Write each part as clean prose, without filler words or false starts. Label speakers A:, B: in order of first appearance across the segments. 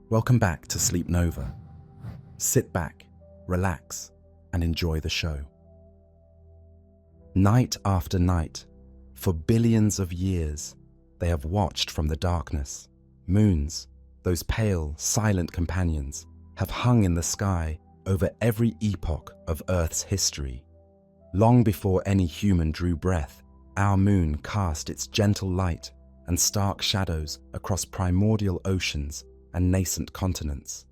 A: Welcome back to Sleep Nova. Sit back, relax, and enjoy the show. Night after night, for billions of years, they have watched from the darkness. Moons, those pale, silent companions, have hung in the sky over every epoch of Earth's history. Long before any human drew breath, our moon cast its gentle light and stark shadows across primordial oceans and nascent continents.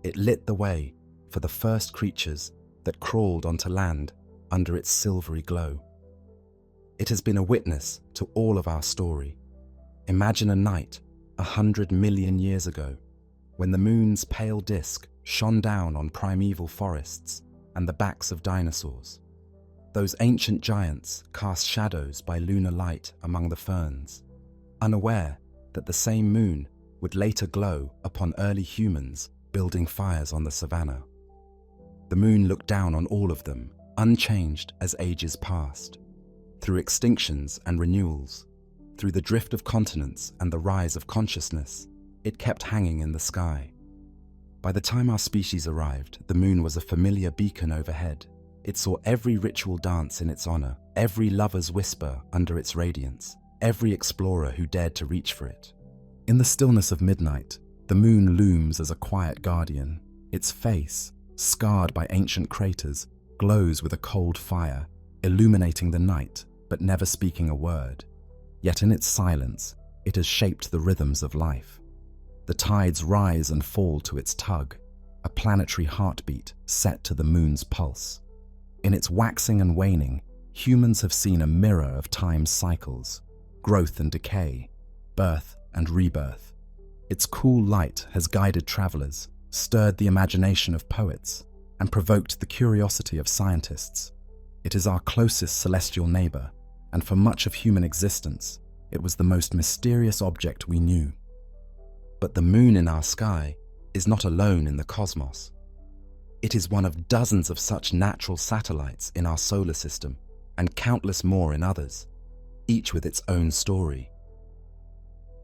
A: It lit the way for the first creatures that crawled onto land under its silvery glow. It has been a witness to all of our story. Imagine a night 100 million years ago, when the moon's pale disk shone down on primeval forests and the backs of dinosaurs. Those ancient giants cast shadows by lunar light among the ferns, unaware that the same moon would later glow upon early humans building fires on the savannah. The moon looked down on all of them, unchanged as ages passed. Through extinctions and renewals, through the drift of continents and the rise of consciousness, it kept hanging in the sky. By the time our species arrived, the moon was a familiar beacon overhead. It saw every ritual dance in its honor, every lover's whisper under its radiance, every explorer who dared to reach for it. In the stillness of midnight, the moon looms as a quiet guardian. Its face, scarred by ancient craters, glows with a cold fire, illuminating the night, but never speaking a word. Yet in its silence, it has shaped the rhythms of life. The tides rise and fall to its tug, a planetary heartbeat set to the moon's pulse. In its waxing and waning, humans have seen a mirror of time's cycles, growth and decay, birth and rebirth. Its cool light has guided travelers, stirred the imagination of poets, and provoked the curiosity of scientists. It is our closest celestial neighbor, and for much of human existence, it was the most mysterious object we knew. But the moon in our sky is not alone in the cosmos. It is one of dozens of such natural satellites in our solar system, and countless more in others, each with its own story.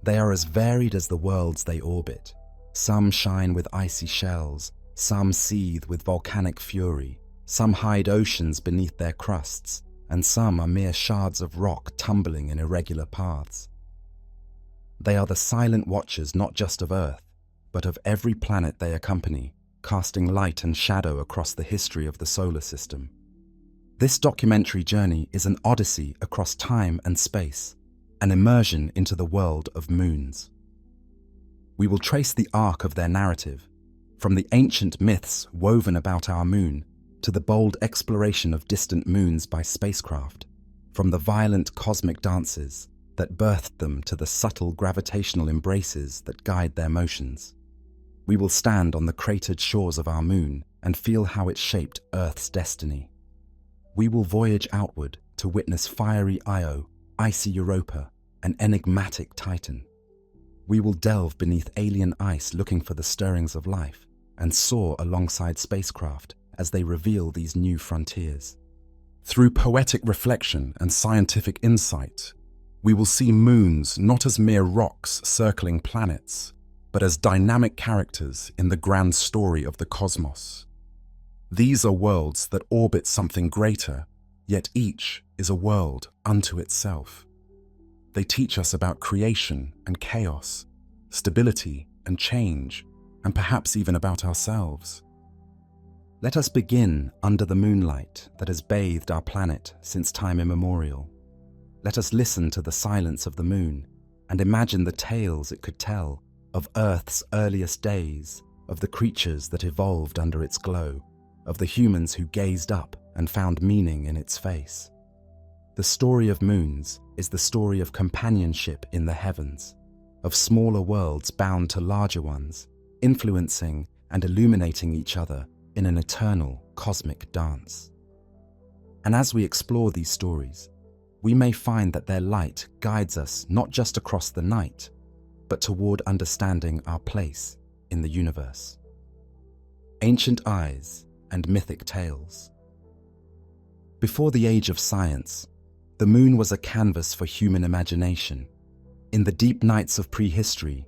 A: They are as varied as the worlds they orbit. Some shine with icy shells, some seethe with volcanic fury, some hide oceans beneath their crusts, and some are mere shards of rock tumbling in irregular paths. They are the silent watchers not just of Earth, but of every planet they accompany, casting light and shadow across the history of the solar system. This documentary journey is an odyssey across time and space, an immersion into the world of moons. We will trace the arc of their narrative, from the ancient myths woven about our moon to the bold exploration of distant moons by spacecraft, from the violent cosmic dances that birthed them to the subtle gravitational embraces that guide their motions. We will stand on the cratered shores of our moon and feel how it shaped Earth's destiny. We will voyage outward to witness fiery Io, icy Europa, and enigmatic Titan. We will delve beneath alien ice looking for the stirrings of life and soar alongside spacecraft as they reveal these new frontiers. Through poetic reflection and scientific insight, we will see moons not as mere rocks circling planets, but as dynamic characters in the grand story of the cosmos. These are worlds that orbit something greater, yet each is a world unto itself. They teach us about creation and chaos, stability and change, and perhaps even about ourselves. Let us begin under the moonlight that has bathed our planet since time immemorial. Let us listen to the silence of the moon and imagine the tales it could tell of Earth's earliest days, of the creatures that evolved under its glow, of the humans who gazed up and found meaning in its face. The story of moons is the story of companionship in the heavens, of smaller worlds bound to larger ones, influencing and illuminating each other in an eternal cosmic dance. And as we explore these stories, we may find that their light guides us not just across the night, but toward understanding our place in the universe. Ancient eyes and mythic tales. Before the age of science, the moon was a canvas for human imagination. In the deep nights of prehistory,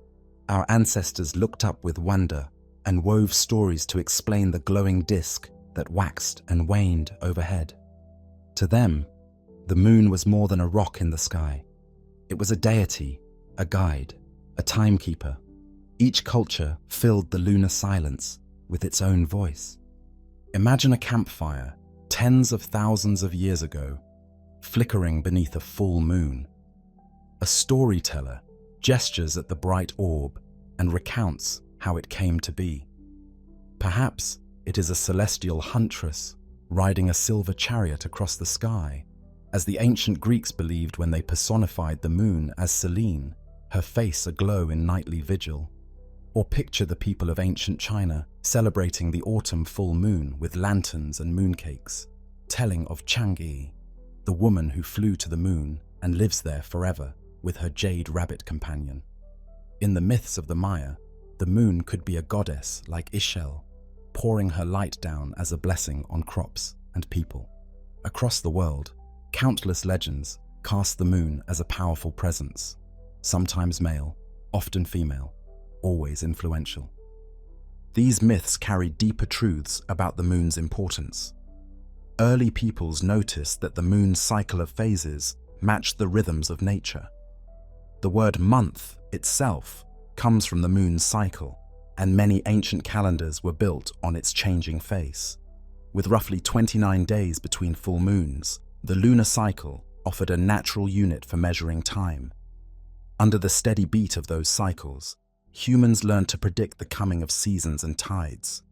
A: Our ancestors looked up with wonder and wove stories to explain the glowing disk that waxed and waned overhead. To them, the moon was more than a rock in the sky. It was a deity, a guide, a timekeeper. Each culture filled the lunar silence with its own voice. Imagine a campfire tens of thousands of years ago, flickering beneath a full moon. A storyteller gestures at the bright orb and recounts how it came to be. Perhaps it is a celestial huntress riding a silver chariot across the sky, as the ancient Greeks believed when they personified the moon as Selene, her face aglow in nightly vigil. Or picture the people of ancient China celebrating the autumn full moon with lanterns and mooncakes, telling of Chang'e, the woman who flew to the moon and lives there forever with her jade rabbit companion. In the myths of the Maya, the moon could be a goddess like Ishel, pouring her light down as a blessing on crops and people. Across the world, countless legends cast the moon as a powerful presence, sometimes male, often female, always influential. These myths carry deeper truths about the moon's importance. Early peoples noticed that the moon's cycle of phases matched the rhythms of nature. The word month itself comes from the moon's cycle, and many ancient calendars were built on its changing face. With roughly 29 days between full moons, the lunar cycle offered a natural unit for measuring time. Under the steady beat of those cycles, humans learned to predict the coming of seasons and tides.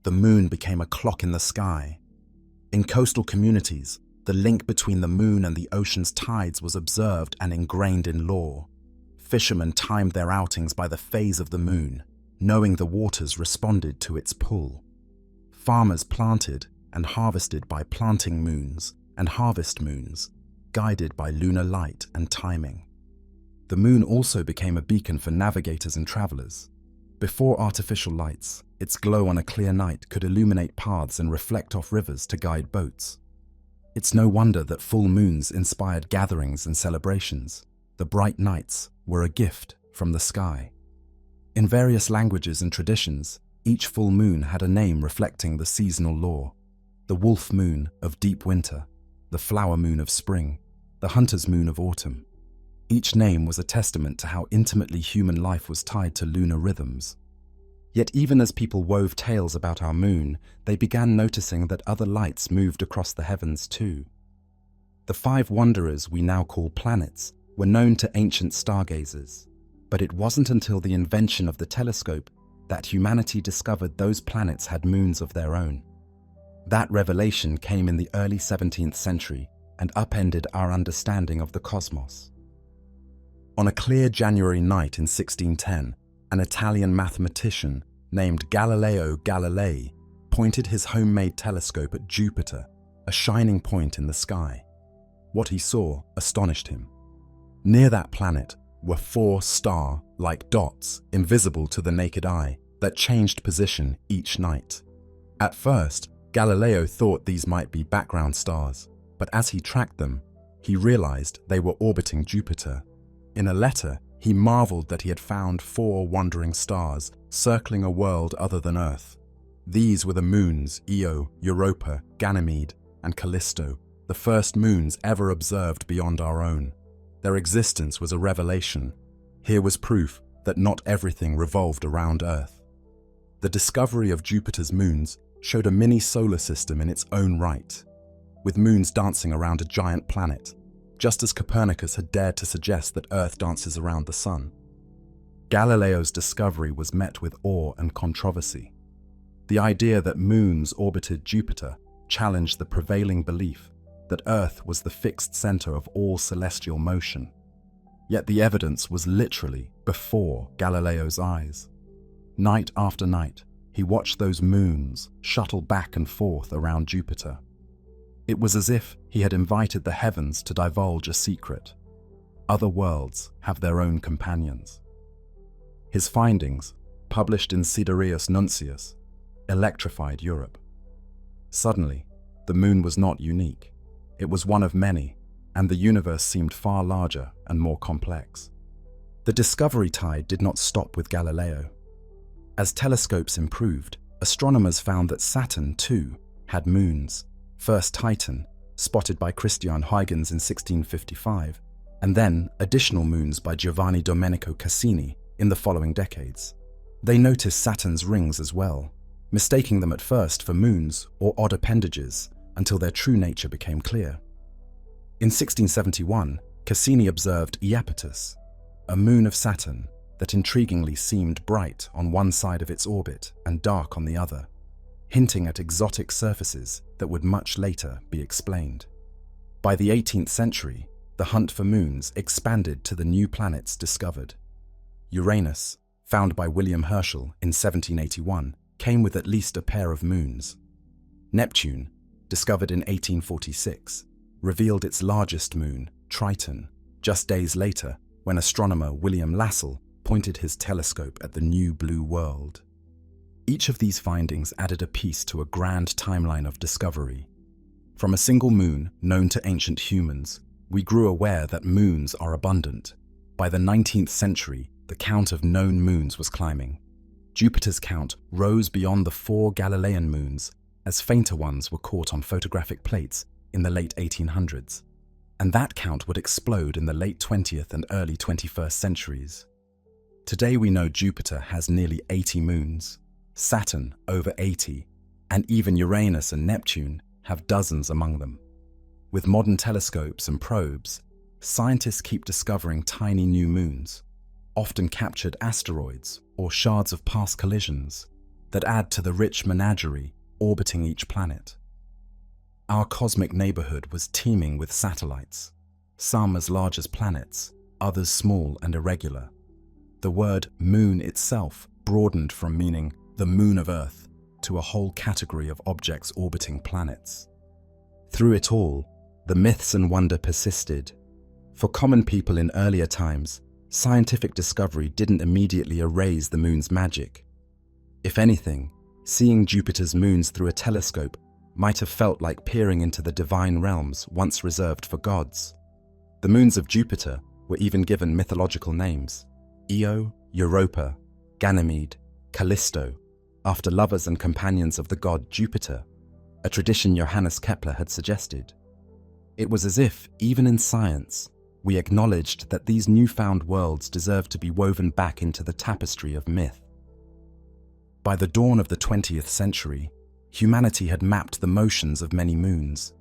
A: The moon became a clock in the sky. In coastal communities, the link between the moon and the ocean's tides was observed and ingrained in law. Fishermen timed their outings by the phase of the moon, knowing the waters responded to its pull. Farmers planted and harvested by planting moons and harvest moons, guided by lunar light and timing. The moon also became a beacon for navigators and travelers. Before artificial lights, its glow on a clear night could illuminate paths and reflect off rivers to guide boats. It's no wonder that full moons inspired gatherings and celebrations. The bright nights were a gift from the sky. In various languages and traditions, each full moon had a name reflecting the seasonal law. The wolf moon of deep winter, the flower moon of spring, the hunter's moon of autumn. Each name was a testament to how intimately human life was tied to lunar rhythms. Yet even as people wove tales about our moon, they began noticing that other lights moved across the heavens too. The 5 wanderers we now call planets were known to ancient stargazers, but it wasn't until the invention of the telescope that humanity discovered those planets had moons of their own. That revelation came in the early 17th century and upended our understanding of the cosmos. On a clear January night in 1610, an Italian mathematician named Galileo Galilei pointed his homemade telescope at Jupiter, a shining point in the sky. What he saw astonished him. Near that planet were 4 star-like dots, invisible to the naked eye, that changed position each night. At first, Galileo thought these might be background stars, but as he tracked them, he realized they were orbiting Jupiter. In a letter, he marveled that he had found 4 wandering stars circling a world other than Earth. These were the moons Io, Europa, Ganymede, and Callisto, the first moons ever observed beyond our own. Their existence was a revelation. Here was proof that not everything revolved around Earth. The discovery of Jupiter's moons showed a mini solar system in its own right, with moons dancing around a giant planet, just as Copernicus had dared to suggest that Earth dances around the sun. Galileo's discovery was met with awe and controversy. The idea that moons orbited Jupiter challenged the prevailing belief that Earth was the fixed center of all celestial motion. Yet the evidence was literally before Galileo's eyes. Night after night, he watched those moons shuttle back and forth around Jupiter. It was as if he had invited the heavens to divulge a secret. Other worlds have their own companions. His findings, published in Sidereus Nuncius, electrified Europe. Suddenly, the moon was not unique. It was one of many, and the universe seemed far larger and more complex. The discovery tide did not stop with Galileo. As telescopes improved, astronomers found that Saturn, too, had moons. First Titan, spotted by Christian Huygens in 1655, and then additional moons by Giovanni Domenico Cassini in the following decades. They noticed Saturn's rings as well, mistaking them at first for moons or odd appendages until their true nature became clear. In 1671, Cassini observed Iapetus, a moon of Saturn that intriguingly seemed bright on one side of its orbit and dark on the other, hinting at exotic surfaces that would much later be explained. By the 18th century, the hunt for moons expanded to the new planets discovered. Uranus, found by William Herschel in 1781, came with at least a pair of moons. Neptune, discovered in 1846, revealed its largest moon, Triton, just days later when astronomer William Lassell pointed his telescope at the new blue world. Each of these findings added a piece to a grand timeline of discovery. From a single moon known to ancient humans, we grew aware that moons are abundant. By the 19th century, the count of known moons was climbing. Jupiter's count rose beyond the 4 Galilean moons as fainter ones were caught on photographic plates in the late 1800s. And that count would explode in the late 20th and early 21st centuries. Today we know Jupiter has nearly 80 moons, Saturn over 80, and even Uranus and Neptune have dozens among them. With modern telescopes and probes, scientists keep discovering tiny new moons, often captured asteroids or shards of past collisions that add to the rich menagerie orbiting each planet. Our cosmic neighborhood was teeming with satellites, some as large as planets, others small and irregular. The word moon itself broadened from meaning the moon of Earth to a whole category of objects orbiting planets. Through it all, the myths and wonder persisted. For common people in earlier times, scientific discovery didn't immediately erase the moon's magic. If anything, seeing Jupiter's moons through a telescope might have felt like peering into the divine realms once reserved for gods. The moons of Jupiter were even given mythological names: Io, Europa, Ganymede, Callisto, after lovers and companions of the god Jupiter, a tradition Johannes Kepler had suggested. It was as if, even in science, we acknowledged that these newfound worlds deserved to be woven back into the tapestry of myth. By the dawn of the 20th century, humanity had mapped the motions of many moons,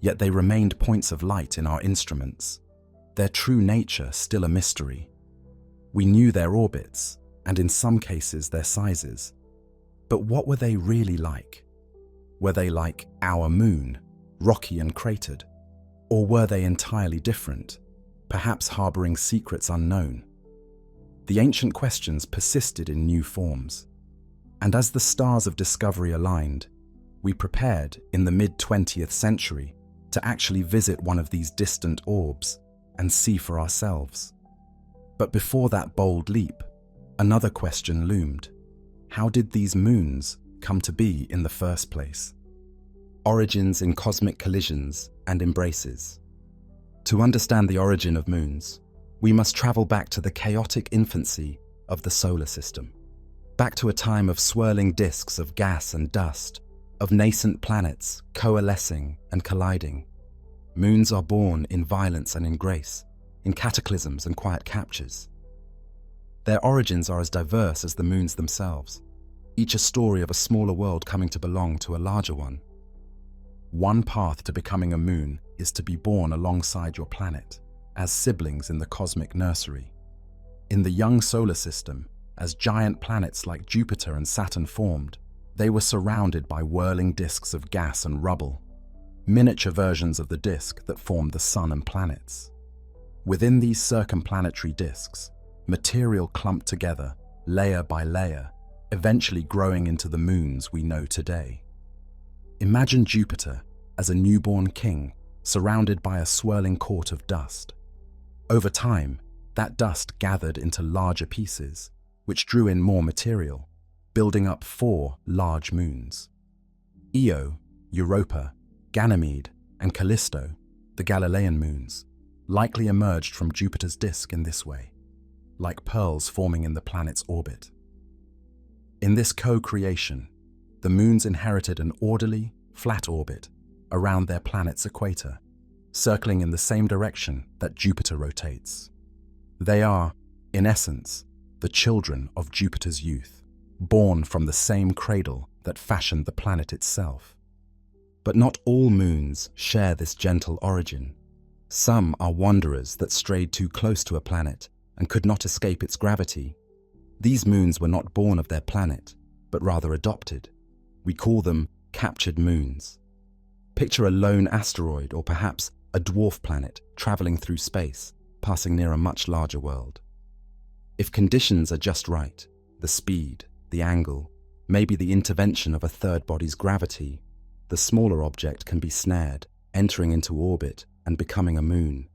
A: yet they remained points of light in our instruments, their true nature still a mystery. We knew their orbits, and in some cases their sizes. But what were they really like? Were they like our moon, rocky and cratered? Or were they entirely different, perhaps harboring secrets unknown? The ancient questions persisted in new forms. And as the stars of discovery aligned, we prepared in the mid-20th century to actually visit one of these distant orbs and see for ourselves. But before that bold leap, another question loomed. How did these moons come to be in the first place? Origins in cosmic collisions and embraces. To understand the origin of moons, we must travel back to the chaotic infancy of the solar system, back to a time of swirling disks of gas and dust, of nascent planets coalescing and colliding. Moons are born in violence and in grace, in cataclysms and quiet captures. Their origins are as diverse as the moons themselves, each a story of a smaller world coming to belong to a larger one. One path to becoming a moon is to be born alongside your planet, as siblings in the cosmic nursery. In the young solar system, as giant planets like Jupiter and Saturn formed, they were surrounded by whirling disks of gas and rubble, miniature versions of the disk that formed the sun and planets. Within these circumplanetary disks, material clumped together, layer by layer, eventually growing into the moons we know today. Imagine Jupiter as a newborn king surrounded by a swirling court of dust. Over time, that dust gathered into larger pieces, which drew in more material, building up 4 large moons. Io, Europa, Ganymede, and Callisto, the Galilean moons, likely emerged from Jupiter's disk in this way. like pearls forming in the planet's orbit. In this co-creation, the moons inherited an orderly, flat orbit around their planet's equator, circling in the same direction that Jupiter rotates. They are, in essence, the children of Jupiter's youth, born from the same cradle that fashioned the planet itself. But not all moons share this gentle origin. Some are wanderers that strayed too close to a planet and could not escape its gravity. These moons were not born of their planet, but rather adopted. We call them captured moons. Picture a lone asteroid or perhaps a dwarf planet traveling through space, passing near a much larger world. If conditions are just right, the speed, the angle, maybe the intervention of a third body's gravity, the smaller object can be snared, entering into orbit and becoming a moon.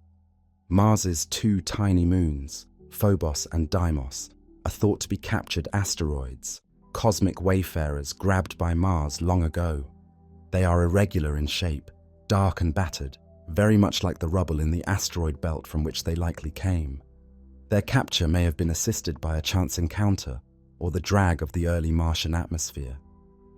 A: Mars's two tiny moons, Phobos and Deimos, are thought to be captured asteroids, cosmic wayfarers grabbed by Mars long ago. They are irregular in shape, dark and battered, very much like the rubble in the asteroid belt from which they likely came. Their capture may have been assisted by a chance encounter or the drag of the early Martian atmosphere.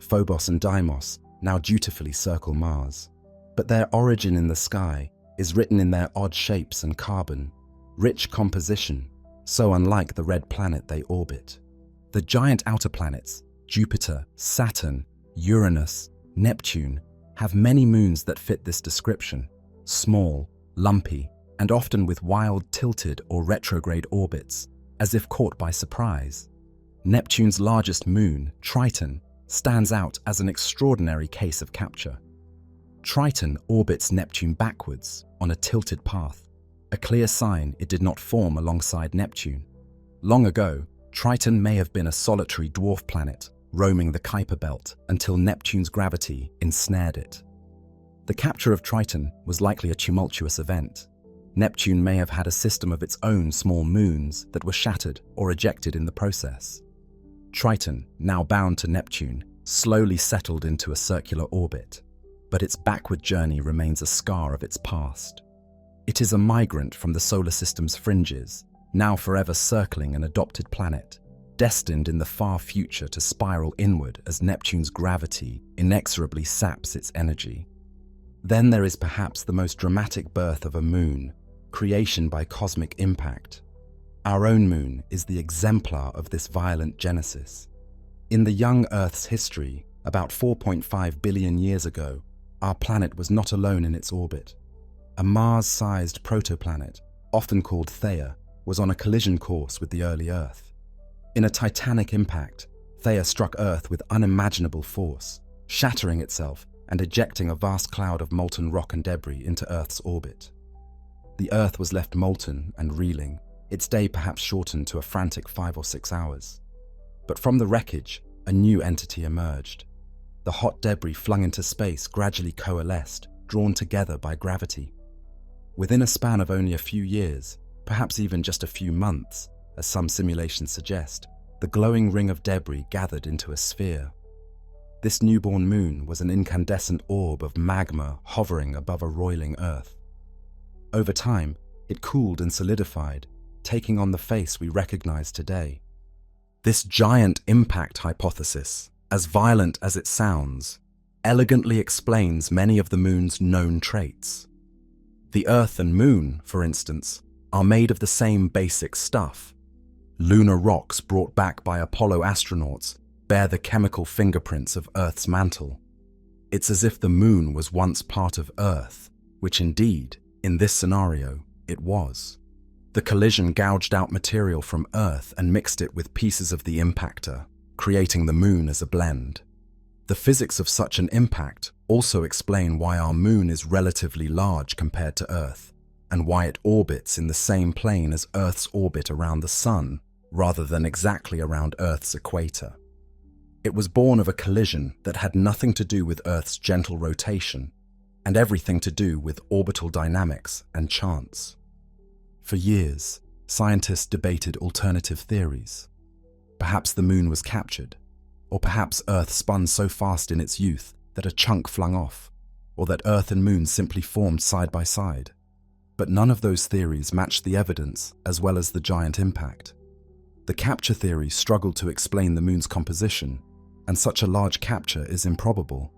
A: Phobos and Deimos now dutifully circle Mars, but their origin in the sky is written in their odd shapes and carbon, rich composition, so unlike the red planet they orbit. The giant outer planets, Jupiter, Saturn, Uranus, Neptune, have many moons that fit this description: small, lumpy, and often with wild tilted or retrograde orbits, as if caught by surprise. Neptune's largest moon, Triton, stands out as an extraordinary case of capture. Triton orbits Neptune backwards on a tilted path, a clear sign it did not form alongside Neptune. Long ago, Triton may have been a solitary dwarf planet roaming the Kuiper belt until Neptune's gravity ensnared it. The capture of Triton was likely a tumultuous event. Neptune may have had a system of its own small moons that were shattered or ejected in the process. Triton, now bound to Neptune, slowly settled into a circular orbit, but its backward journey remains a scar of its past. It is a migrant from the solar system's fringes, now forever circling an adopted planet, destined in the far future to spiral inward as Neptune's gravity inexorably saps its energy. Then there is perhaps the most dramatic birth of a moon, creation by cosmic impact. Our own moon is the exemplar of this violent genesis. In the young Earth's history, about 4.5 billion years ago, our planet was not alone in its orbit. A Mars-sized protoplanet, often called Theia, was on a collision course with the early Earth. In a titanic impact, Theia struck Earth with unimaginable force, shattering itself and ejecting a vast cloud of molten rock and debris into Earth's orbit. The Earth was left molten and reeling, its day perhaps shortened to a frantic 5 or 6 hours. But from the wreckage, a new entity emerged. The hot debris flung into space gradually coalesced, drawn together by gravity. Within a span of only a few years, perhaps even just a few months, as some simulations suggest, the glowing ring of debris gathered into a sphere. This newborn moon was an incandescent orb of magma hovering above a roiling Earth. Over time, it cooled and solidified, taking on the face we recognize today. This giant impact hypothesis, as violent as it sounds, elegantly explains many of the moon's known traits. The Earth and Moon, for instance, are made of the same basic stuff. Lunar rocks brought back by Apollo astronauts bear the chemical fingerprints of Earth's mantle. It's as if the moon was once part of Earth, which indeed, in this scenario, it was. The collision gouged out material from Earth and mixed it with pieces of the impactor, creating the moon as a blend. The physics of such an impact also explain why our moon is relatively large compared to Earth, and why it orbits in the same plane as Earth's orbit around the Sun, rather than exactly around Earth's equator. It was born of a collision that had nothing to do with Earth's gentle rotation, and everything to do with orbital dynamics and chance. For years, scientists debated alternative theories. Perhaps the moon was captured, or perhaps Earth spun so fast in its youth that a chunk flung off, or that Earth and moon simply formed side by side. But none of those theories matched the evidence as well as the giant impact. The capture theory struggled to explain the moon's composition, and such a large capture is improbable.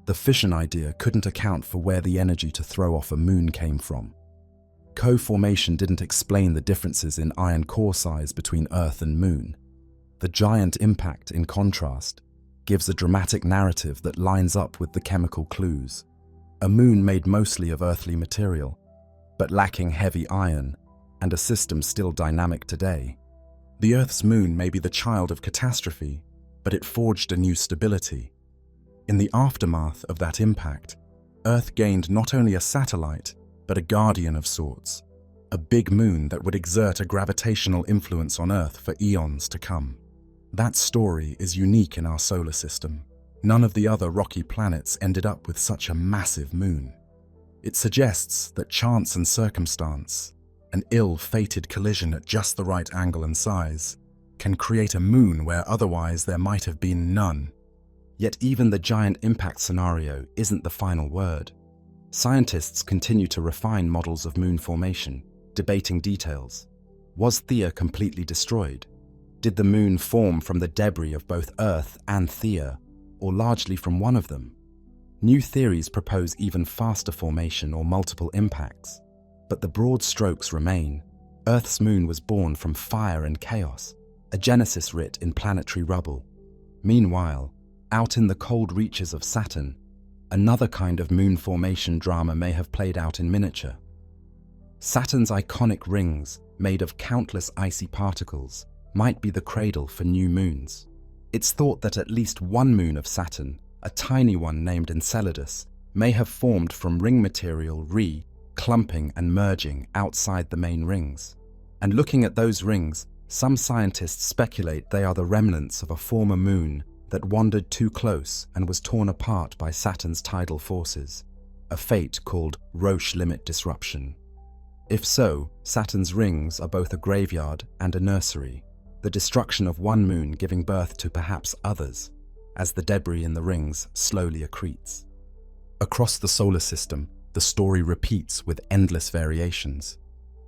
A: The fission idea couldn't account for where the energy to throw off a moon came from. Co-formation didn't explain the differences in iron core size between Earth and Moon. The giant impact, in contrast, gives a dramatic narrative that lines up with the chemical clues. A moon made mostly of earthly material, but lacking heavy iron, and a system still dynamic today. The Earth's moon may be the child of catastrophe, but it forged a new stability. In the aftermath of that impact, Earth gained not only a satellite, but a guardian of sorts, a big moon that would exert a gravitational influence on Earth for eons to come. That story is unique in our solar system. None of the other rocky planets ended up with such a massive moon. It suggests that chance and circumstance, an ill-fated collision at just the right angle and size, can create a moon where otherwise there might have been none. Yet even the giant impact scenario isn't the final word. Scientists continue to refine models of moon formation, debating details. Was Theia completely destroyed? Did the moon form from the debris of both Earth and Theia, or largely from one of them? New theories propose even faster formation or multiple impacts, but the broad strokes remain. Earth's moon was born from fire and chaos, a genesis writ in planetary rubble. Meanwhile, out in the cold reaches of Saturn, another kind of moon formation drama may have played out in miniature. Saturn's iconic rings, made of countless icy particles, might be the cradle for new moons. It's thought that at least one moon of Saturn, a tiny one named Enceladus, may have formed from ring material clumping and merging outside the main rings. And looking at those rings, some scientists speculate they are the remnants of a former moon that wandered too close and was torn apart by Saturn's tidal forces, a fate called Roche limit disruption. If so, Saturn's rings are both a graveyard and a nursery, the destruction of one moon giving birth to perhaps others, as the debris in the rings slowly accretes. Across the solar system, the story repeats with endless variations.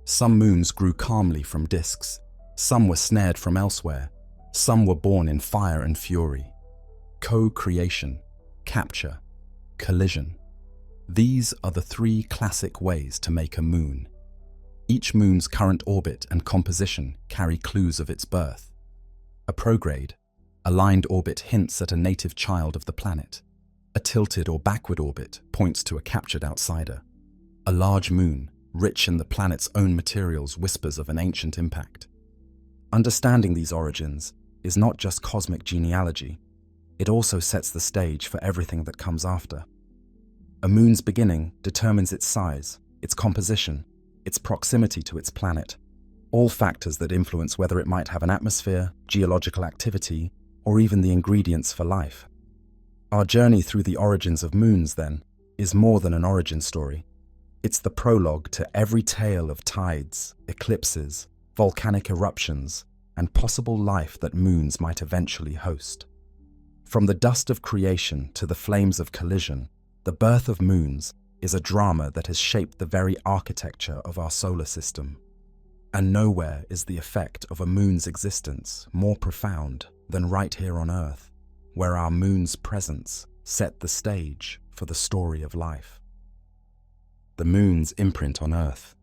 A: Some moons grew calmly from disks, some were snared from elsewhere, some were born in fire and fury. Co-creation, capture, collision. These are the three classic ways to make a moon. Each moon's current orbit and composition carry clues of its birth. A prograde, aligned orbit hints at a native child of the planet. A tilted or backward orbit points to a captured outsider. A large moon, rich in the planet's own materials, whispers of an ancient impact. Understanding these origins is not just cosmic genealogy, it also sets the stage for everything that comes after. A moon's beginning determines its size, its composition, its proximity to its planet, all factors that influence whether it might have an atmosphere, geological activity, or even the ingredients for life. Our journey through the origins of moons, then, is more than an origin story. It's the prologue to every tale of tides, eclipses, volcanic eruptions, and possible life that moons might eventually host. From the dust of creation to the flames of collision, the birth of moons is a drama that has shaped the very architecture of our solar system. And nowhere is the effect of a moon's existence more profound than right here on Earth, where our moon's presence set the stage for the story of life. The moon's imprint on Earth.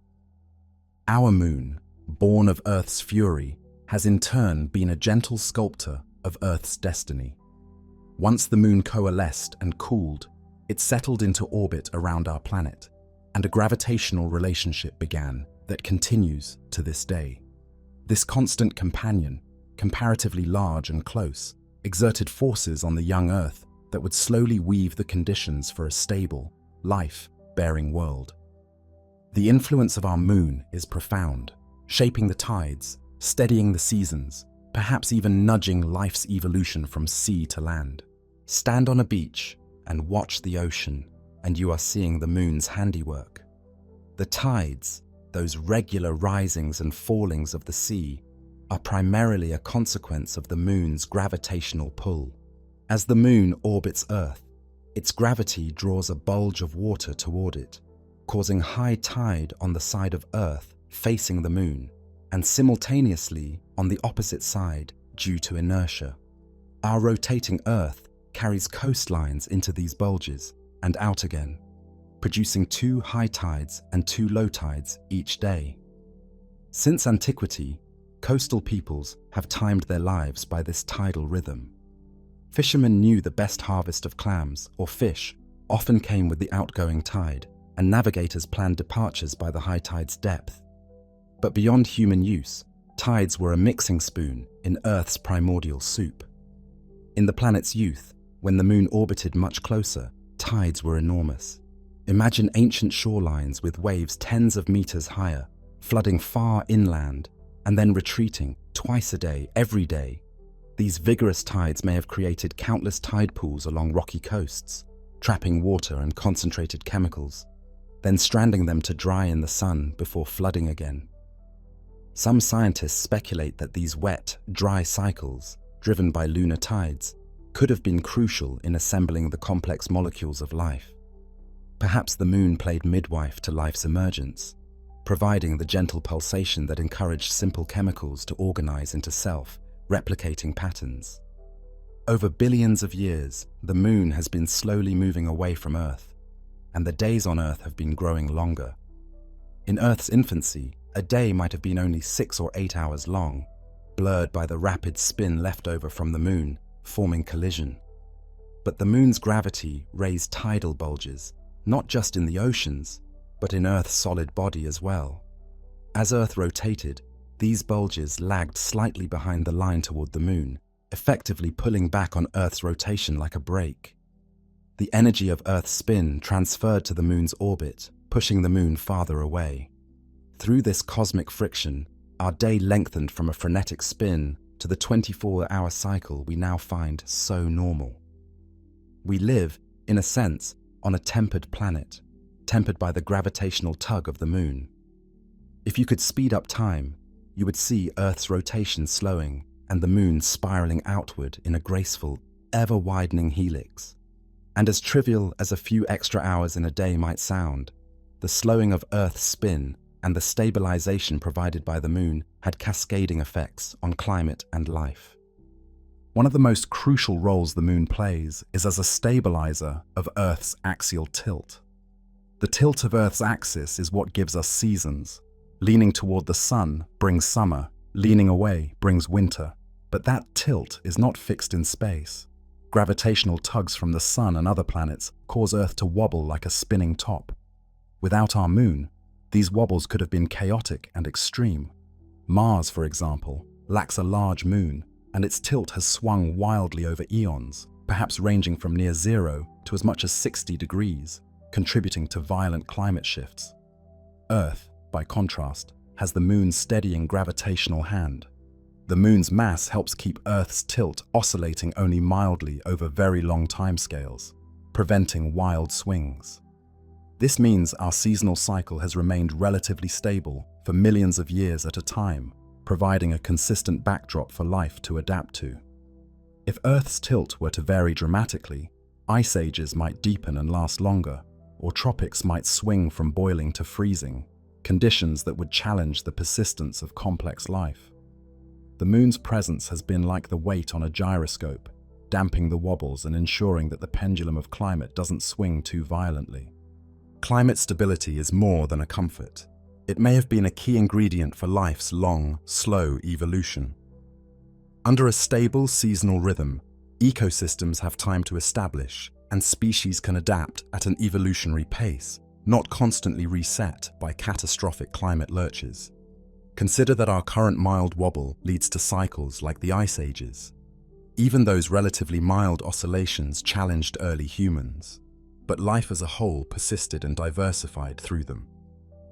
A: Our moon, born of Earth's fury, has in turn been a gentle sculptor of Earth's destiny. Once the moon coalesced and cooled, it settled into orbit around our planet, and a gravitational relationship began that continues to this day. This constant companion, comparatively large and close, exerted forces on the young Earth that would slowly weave the conditions for a stable, life-bearing world. The influence of our moon is profound, shaping the tides, steadying the seasons, perhaps even nudging life's evolution from sea to land. Stand on a beach and watch the ocean, and you are seeing the moon's handiwork. The tides, those regular risings and fallings of the sea, are primarily a consequence of the moon's gravitational pull. As the moon orbits Earth, its gravity draws a bulge of water toward it, causing high tide on the side of Earth facing the moon, and simultaneously on the opposite side due to inertia. Our rotating Earth carries coastlines into these bulges and out again, producing 2 high tides and 2 low tides each day. Since antiquity, coastal peoples have timed their lives by this tidal rhythm. Fishermen knew the best harvest of clams or fish often came with the outgoing tide, and navigators planned departures by the high tide's depth. But beyond human use, tides were a mixing spoon in Earth's primordial soup. In the planet's youth, when the moon orbited much closer, tides were enormous. Imagine ancient shorelines with waves tens of meters higher, flooding far inland, and then retreating twice a day, every day. These vigorous tides may have created countless tide pools along rocky coasts, trapping water and concentrated chemicals, then stranding them to dry in the sun before flooding again. Some scientists speculate that these wet, dry cycles, driven by lunar tides, could have been crucial in assembling the complex molecules of life. Perhaps the moon played midwife to life's emergence, providing the gentle pulsation that encouraged simple chemicals to organize into self-replicating patterns. Over billions of years, the moon has been slowly moving away from Earth, and the days on Earth have been growing longer. In Earth's infancy, a day might have been only 6 or 8 hours long, blurred by the rapid spin left over from the moon, forming collision. But the moon's gravity raised tidal bulges, not just in the oceans, but in Earth's solid body as well. As Earth rotated, these bulges lagged slightly behind the line toward the moon, effectively pulling back on Earth's rotation like a brake. The energy of Earth's spin transferred to the moon's orbit, pushing the moon farther away. Through this cosmic friction, our day lengthened from a frenetic spin to the 24-hour cycle we now find so normal. We live, in a sense, on a tempered planet, tempered by the gravitational tug of the moon. If you could speed up time, you would see Earth's rotation slowing and the moon spiraling outward in a graceful, ever-widening helix. And as trivial as a few extra hours in a day might sound, the slowing of Earth's spin and the stabilization provided by the moon had cascading effects on climate and life. One of the most crucial roles the moon plays is as a stabilizer of Earth's axial tilt. The tilt of Earth's axis is what gives us seasons. Leaning toward the sun brings summer, leaning away brings winter. But that tilt is not fixed in space. Gravitational tugs from the sun and other planets cause Earth to wobble like a spinning top. Without our moon, these wobbles could have been chaotic and extreme. Mars, for example, lacks a large moon, and its tilt has swung wildly over eons, perhaps ranging from near zero to as much as 60 degrees, contributing to violent climate shifts. Earth, by contrast, has the moon's steadying gravitational hand. The moon's mass helps keep Earth's tilt oscillating only mildly over very long timescales, preventing wild swings. This means our seasonal cycle has remained relatively stable for millions of years at a time, providing a consistent backdrop for life to adapt to. If Earth's tilt were to vary dramatically, ice ages might deepen and last longer, or tropics might swing from boiling to freezing, conditions that would challenge the persistence of complex life. The moon's presence has been like the weight on a gyroscope, damping the wobbles and ensuring that the pendulum of climate doesn't swing too violently. Climate stability is more than a comfort. It may have been a key ingredient for life's long, slow evolution. Under a stable seasonal rhythm, ecosystems have time to establish, and species can adapt at an evolutionary pace, not constantly reset by catastrophic climate lurches. Consider that our current mild wobble leads to cycles like the ice ages. Even those relatively mild oscillations challenged early humans, but life as a whole persisted and diversified through them.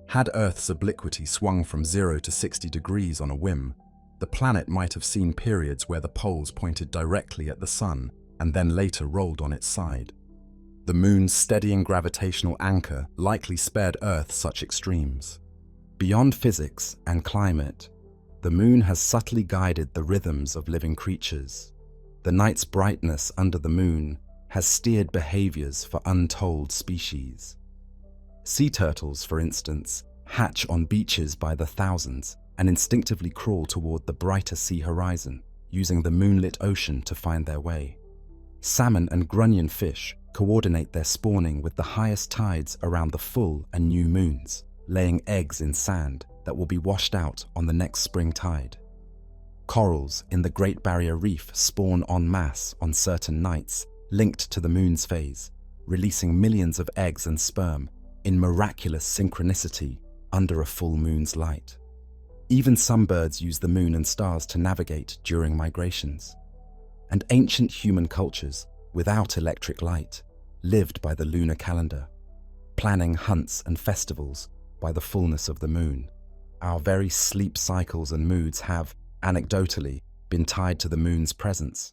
A: Had Earth's obliquity swung from 0 to 60 degrees on a whim, the planet might have seen periods where the poles pointed directly at the sun and then later rolled on its side. The moon's steadying gravitational anchor likely spared Earth such extremes. Beyond physics and climate, the moon has subtly guided the rhythms of living creatures. The night's brightness under the moon has steered behaviors for untold species. Sea turtles, for instance, hatch on beaches by the thousands and instinctively crawl toward the brighter sea horizon, using the moonlit ocean to find their way. Salmon and grunion fish coordinate their spawning with the highest tides around the full and new moons, laying eggs in sand that will be washed out on the next spring tide. Corals in the Great Barrier Reef spawn en masse on certain nights linked to the moon's phase, releasing millions of eggs and sperm in miraculous synchronicity under a full moon's light. Even some birds use the moon and stars to navigate during migrations. And ancient human cultures, without electric light, lived by the lunar calendar, planning hunts and festivals by the fullness of the moon. Our very sleep cycles and moods have, anecdotally, been tied to the moon's presence.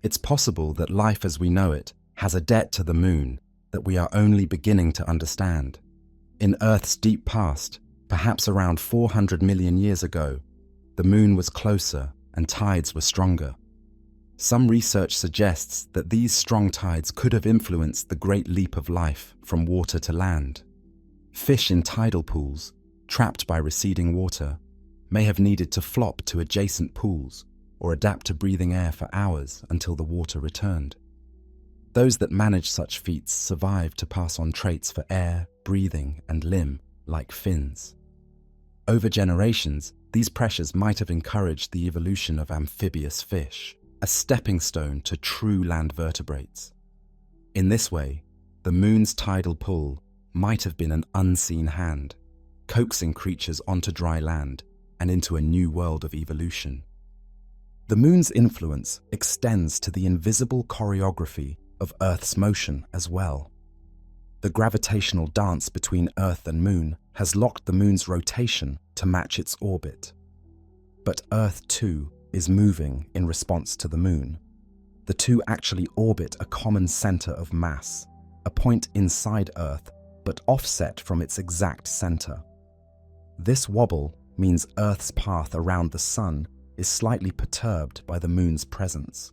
A: It's possible that life as we know it has a debt to the moon that we are only beginning to understand. In Earth's deep past, perhaps around 400 million years ago, the moon was closer and tides were stronger. Some research suggests that these strong tides could have influenced the great leap of life from water to land. Fish in tidal pools, trapped by receding water, may have needed to flop to adjacent pools or adapt to breathing air for hours until the water returned. Those that managed such feats survived to pass on traits for air, breathing, and limb, like fins. Over generations, these pressures might have encouraged the evolution of amphibious fish, a stepping stone to true land vertebrates. In this way, the moon's tidal pull might have been an unseen hand, coaxing creatures onto dry land and into a new world of evolution. The moon's influence extends to the invisible choreography of Earth's motion as well. The gravitational dance between Earth and Moon has locked the Moon's rotation to match its orbit. But Earth, too, is moving in response to the Moon. The two actually orbit a common center of mass, a point inside Earth, but offset from its exact center. This wobble means Earth's path around the Sun is slightly perturbed by the Moon's presence.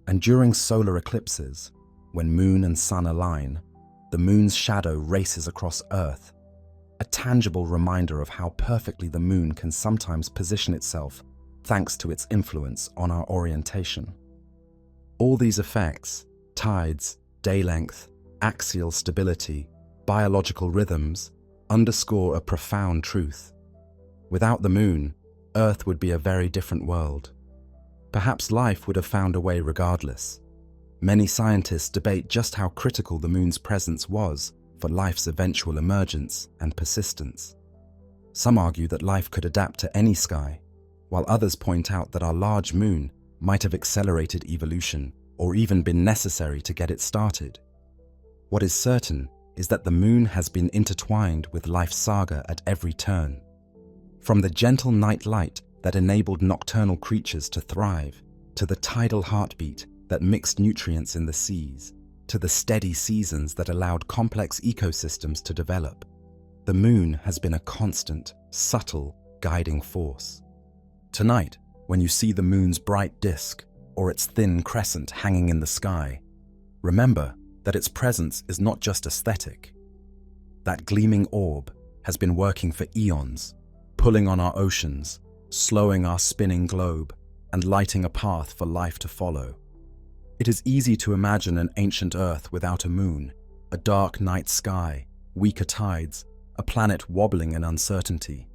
A: And during solar eclipses, when Moon and Sun align, the Moon's shadow races across Earth, a tangible reminder of how perfectly the Moon can sometimes position itself thanks to its influence on our orientation. All these effects, tides, day length, axial stability, biological rhythms, underscore a profound truth. Without the Moon, Earth would be a very different world. Perhaps life would have found a way regardless. Many scientists debate just how critical the Moon's presence was for life's eventual emergence and persistence. Some argue that life could adapt to any sky, while others point out that our large moon might have accelerated evolution or even been necessary to get it started. What is certain is that the moon has been intertwined with life's saga at every turn. From the gentle night light that enabled nocturnal creatures to thrive, to the tidal heartbeat that mixed nutrients in the seas, to the steady seasons that allowed complex ecosystems to develop, the moon has been a constant, subtle, guiding force. Tonight, when you see the moon's bright disk or its thin crescent hanging in the sky, remember that its presence is not just aesthetic. That gleaming orb has been working for eons, pulling on our oceans, slowing our spinning globe, and lighting a path for life to follow. It is easy to imagine an ancient Earth without a moon, a dark night sky, weaker tides, a planet wobbling in uncertainty.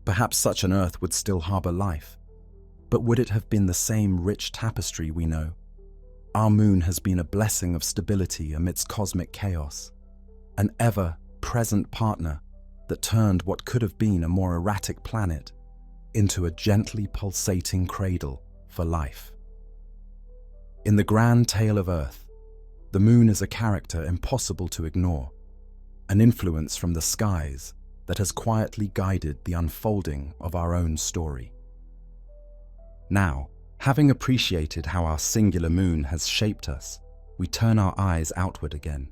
A: Perhaps such an Earth would still harbor life. But would it have been the same rich tapestry we know? Our moon has been a blessing of stability amidst cosmic chaos, an ever-present partner that turned what could have been a more erratic planet into a gently pulsating cradle for life. In the grand tale of Earth, the moon is a character impossible to ignore, an influence from the skies that has quietly guided the unfolding of our own story. Now, having appreciated how our singular moon has shaped us, we turn our eyes outward again.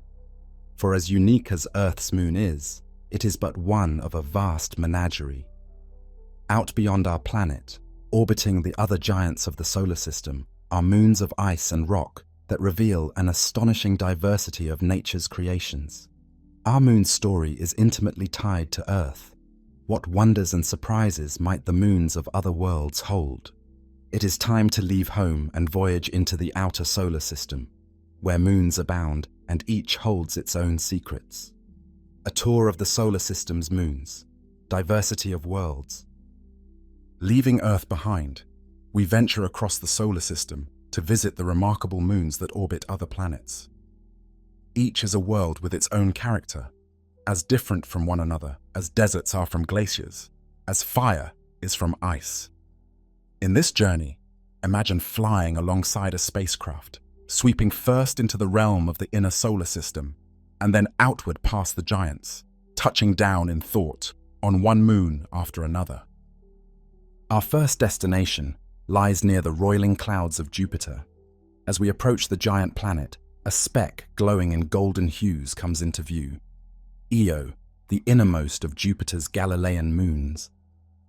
A: For as unique as Earth's moon is, it is but one of a vast menagerie. Out beyond our planet, orbiting the other giants of the solar system, are moons of ice and rock that reveal an astonishing diversity of nature's creations. Our moon's story is intimately tied to Earth. What wonders and surprises might the moons of other worlds hold? It is time to leave home and voyage into the outer solar system, where moons abound and each holds its own secrets. A tour of the solar system's moons, diversity of worlds. Leaving Earth behind, we venture across the solar system to visit the remarkable moons that orbit other planets. Each is a world with its own character, as different from one another as deserts are from glaciers, as fire is from ice. In this journey, imagine flying alongside a spacecraft, sweeping first into the realm of the inner solar system, and then outward past the giants, touching down in thought on one moon after another. Our first destination lies near the roiling clouds of Jupiter. As we approach the giant planet, a speck glowing in golden hues comes into view. Io, the innermost of Jupiter's Galilean moons.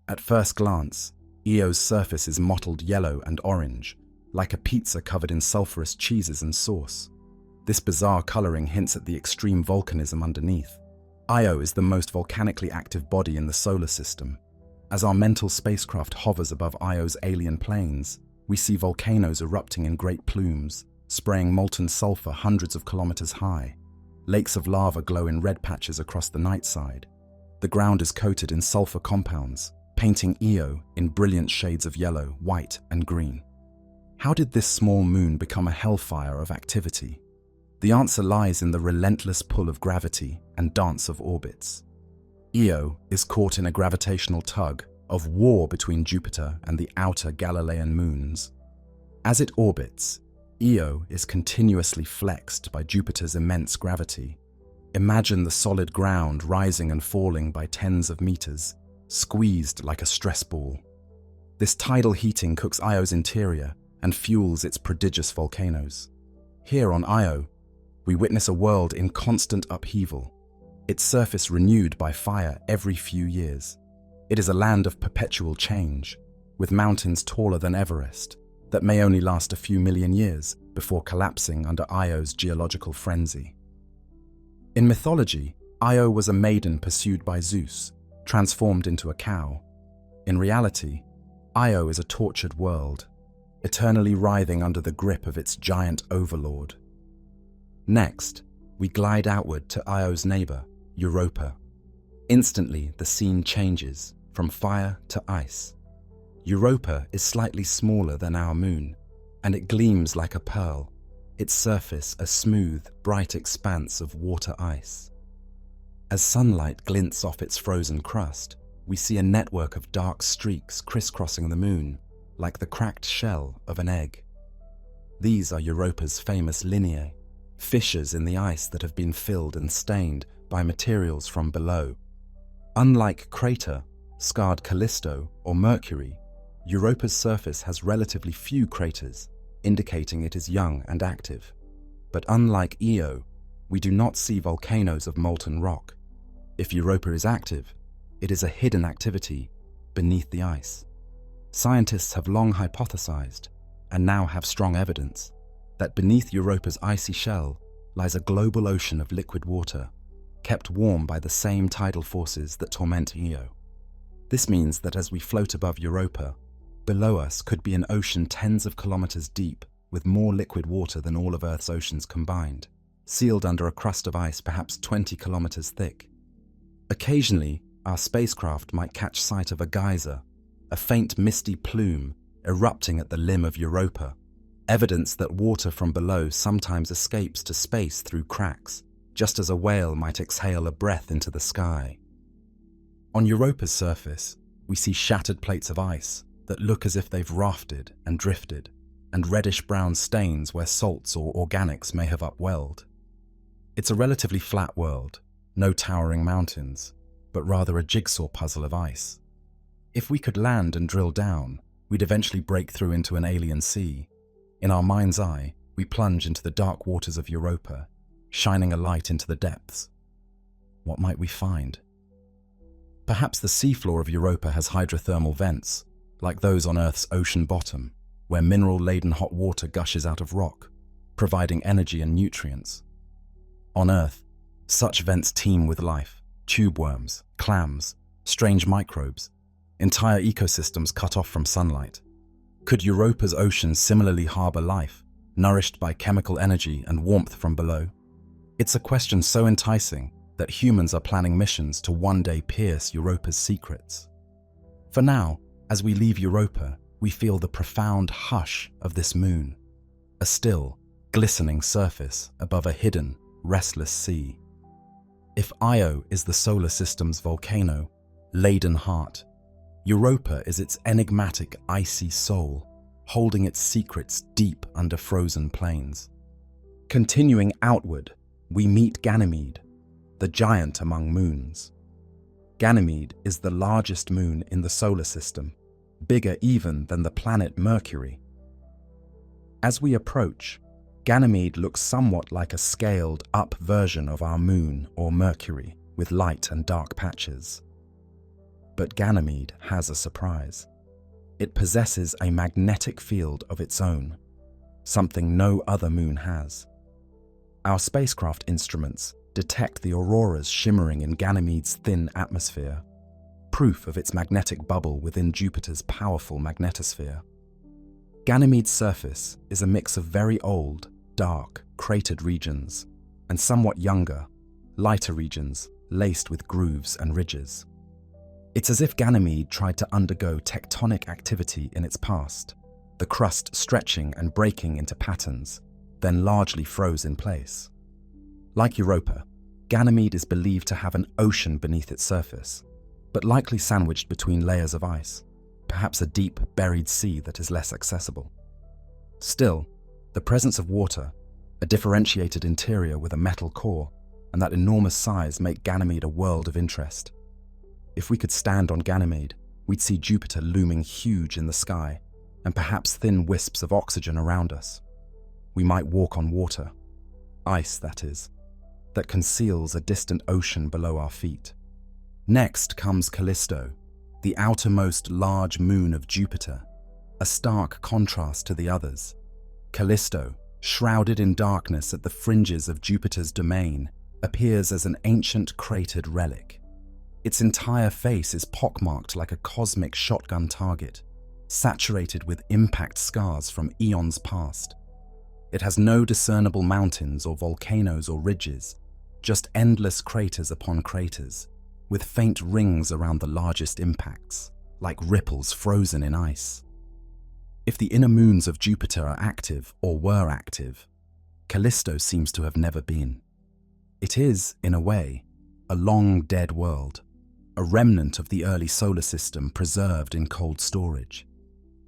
A: At first glance, Io's surface is mottled yellow and orange, like a pizza covered in sulfurous cheeses and sauce. This bizarre coloring hints at the extreme volcanism underneath. Io is the most volcanically active body in the solar system. As our mental spacecraft hovers above Io's alien plains, we see volcanoes erupting in great plumes, spraying molten sulfur hundreds of kilometers high. Lakes of lava glow in red patches across the night side. The ground is coated in sulfur compounds, painting Io in brilliant shades of yellow, white, and green. How did this small moon become a hellfire of activity? The answer lies in the relentless pull of gravity and dance of orbits. Io is caught in a gravitational tug of war between Jupiter and the outer Galilean moons. As it orbits, Io is continuously flexed by Jupiter's immense gravity. Imagine the solid ground rising and falling by tens of meters, squeezed like a stress ball. This tidal heating cooks Io's interior and fuels its prodigious volcanoes. Here on Io, we witness a world in constant upheaval, its surface renewed by fire every few years. It is a land of perpetual change, with mountains taller than Everest, that may only last a few million years before collapsing under Io's geological frenzy. In mythology, Io was a maiden pursued by Zeus, transformed into a cow. In reality, Io is a tortured world, eternally writhing under the grip of its giant overlord. Next, we glide outward to Io's neighbor, Europa. Instantly, the scene changes from fire to ice. Europa is slightly smaller than our moon, and it gleams like a pearl, its surface a smooth, bright expanse of water ice. As sunlight glints off its frozen crust, we see a network of dark streaks crisscrossing the moon, like the cracked shell of an egg. These are Europa's famous lineae, fissures in the ice that have been filled and stained by materials from below. Unlike crater, scarred Callisto, or Mercury, Europa's surface has relatively few craters, indicating it is young and active. But unlike Io, we do not see volcanoes of molten rock. If Europa is active, it is a hidden activity beneath the ice. Scientists have long hypothesized, and now have strong evidence, that beneath Europa's icy shell lies a global ocean of liquid water, kept warm by the same tidal forces that torment Io. This means that as we float above Europa, below us could be an ocean tens of kilometers deep with more liquid water than all of Earth's oceans combined, sealed under a crust of ice perhaps 20 kilometers thick. Occasionally, our spacecraft might catch sight of a geyser, a faint misty plume erupting at the limb of Europa, evidence that water from below sometimes escapes to space through cracks, just as a whale might exhale a breath into the sky. On Europa's surface, we see shattered plates of ice that look as if they've rafted and drifted, and reddish-brown stains where salts or organics may have upwelled. It's a relatively flat world, no towering mountains, but rather a jigsaw puzzle of ice. If we could land and drill down, we'd eventually break through into an alien sea. In our mind's eye, we plunge into the dark waters of Europa, shining a light into the depths. What might we find? Perhaps the seafloor of Europa has hydrothermal vents, like those on Earth's ocean bottom, where mineral-laden hot water gushes out of rock, providing energy and nutrients. On Earth, Such vents teem with life: tube worms, clams, strange microbes, entire ecosystems cut off from sunlight. Could Europa's oceans similarly harbor life, nourished by chemical energy and warmth from below? It's a question so enticing that humans are planning missions to one day pierce Europa's secrets. For now, as we leave Europa, we feel the profound hush of this moon, a still, glistening surface above a hidden, restless sea. If Io is the solar system's volcano, laden heart, Europa is its enigmatic, icy soul, holding its secrets deep under frozen plains. Continuing outward, we meet Ganymede, the giant among moons. Ganymede is the largest moon in the solar system, bigger even than the planet Mercury. As we approach, Ganymede looks somewhat like a scaled-up version of our moon or Mercury, with light and dark patches. But Ganymede has a surprise. It possesses a magnetic field of its own, something no other moon has. Our spacecraft instruments detect the auroras shimmering in Ganymede's thin atmosphere, proof of its magnetic bubble within Jupiter's powerful magnetosphere. Ganymede's surface is a mix of very old, dark, cratered regions and somewhat younger, lighter regions laced with grooves and ridges. It's as if Ganymede tried to undergo tectonic activity in its past, the crust stretching and breaking into patterns, then largely froze in place. Like Europa, Ganymede is believed to have an ocean beneath its surface, but likely sandwiched between layers of ice, perhaps a deep, buried sea that is less accessible. Still, the presence of water, a differentiated interior with a metal core, and that enormous size make Ganymede a world of interest. If we could stand on Ganymede, we'd see Jupiter looming huge in the sky, and perhaps thin wisps of oxygen around us. We might walk on water, ice that is, that conceals a distant ocean below our feet. Next comes Callisto, the outermost large moon of Jupiter, a stark contrast to the others. Callisto, shrouded in darkness at the fringes of Jupiter's domain, appears as an ancient cratered relic. Its entire face is pockmarked like a cosmic shotgun target, saturated with impact scars from eons past. It has no discernible mountains or volcanoes or ridges, just endless craters upon craters, with faint rings around the largest impacts, like ripples frozen in ice. If the inner moons of Jupiter are active or were active, Callisto seems to have never been. It is, in a way, a long dead world, a remnant of the early solar system preserved in cold storage.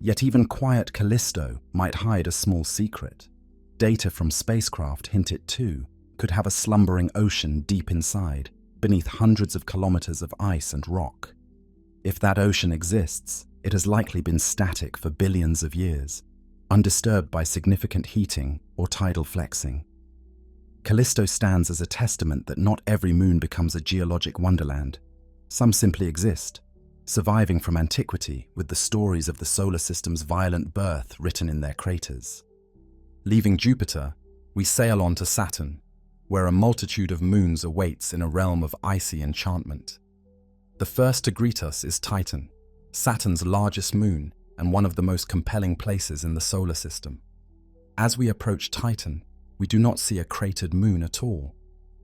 A: Yet even quiet Callisto might hide a small secret. Data from spacecraft hint it too could have a slumbering ocean deep inside, beneath hundreds of kilometers of ice and rock. If that ocean exists, it has likely been static for billions of years, undisturbed by significant heating or tidal flexing. Callisto stands as a testament that not every moon becomes a geologic wonderland. Some simply exist, surviving from antiquity with the stories of the solar system's violent birth written in their craters. Leaving Jupiter, we sail on to Saturn, where a multitude of moons awaits in a realm of icy enchantment. The first to greet us is Titan, Saturn's largest moon and one of the most compelling places in the solar system. As we approach Titan, we do not see a cratered moon at all.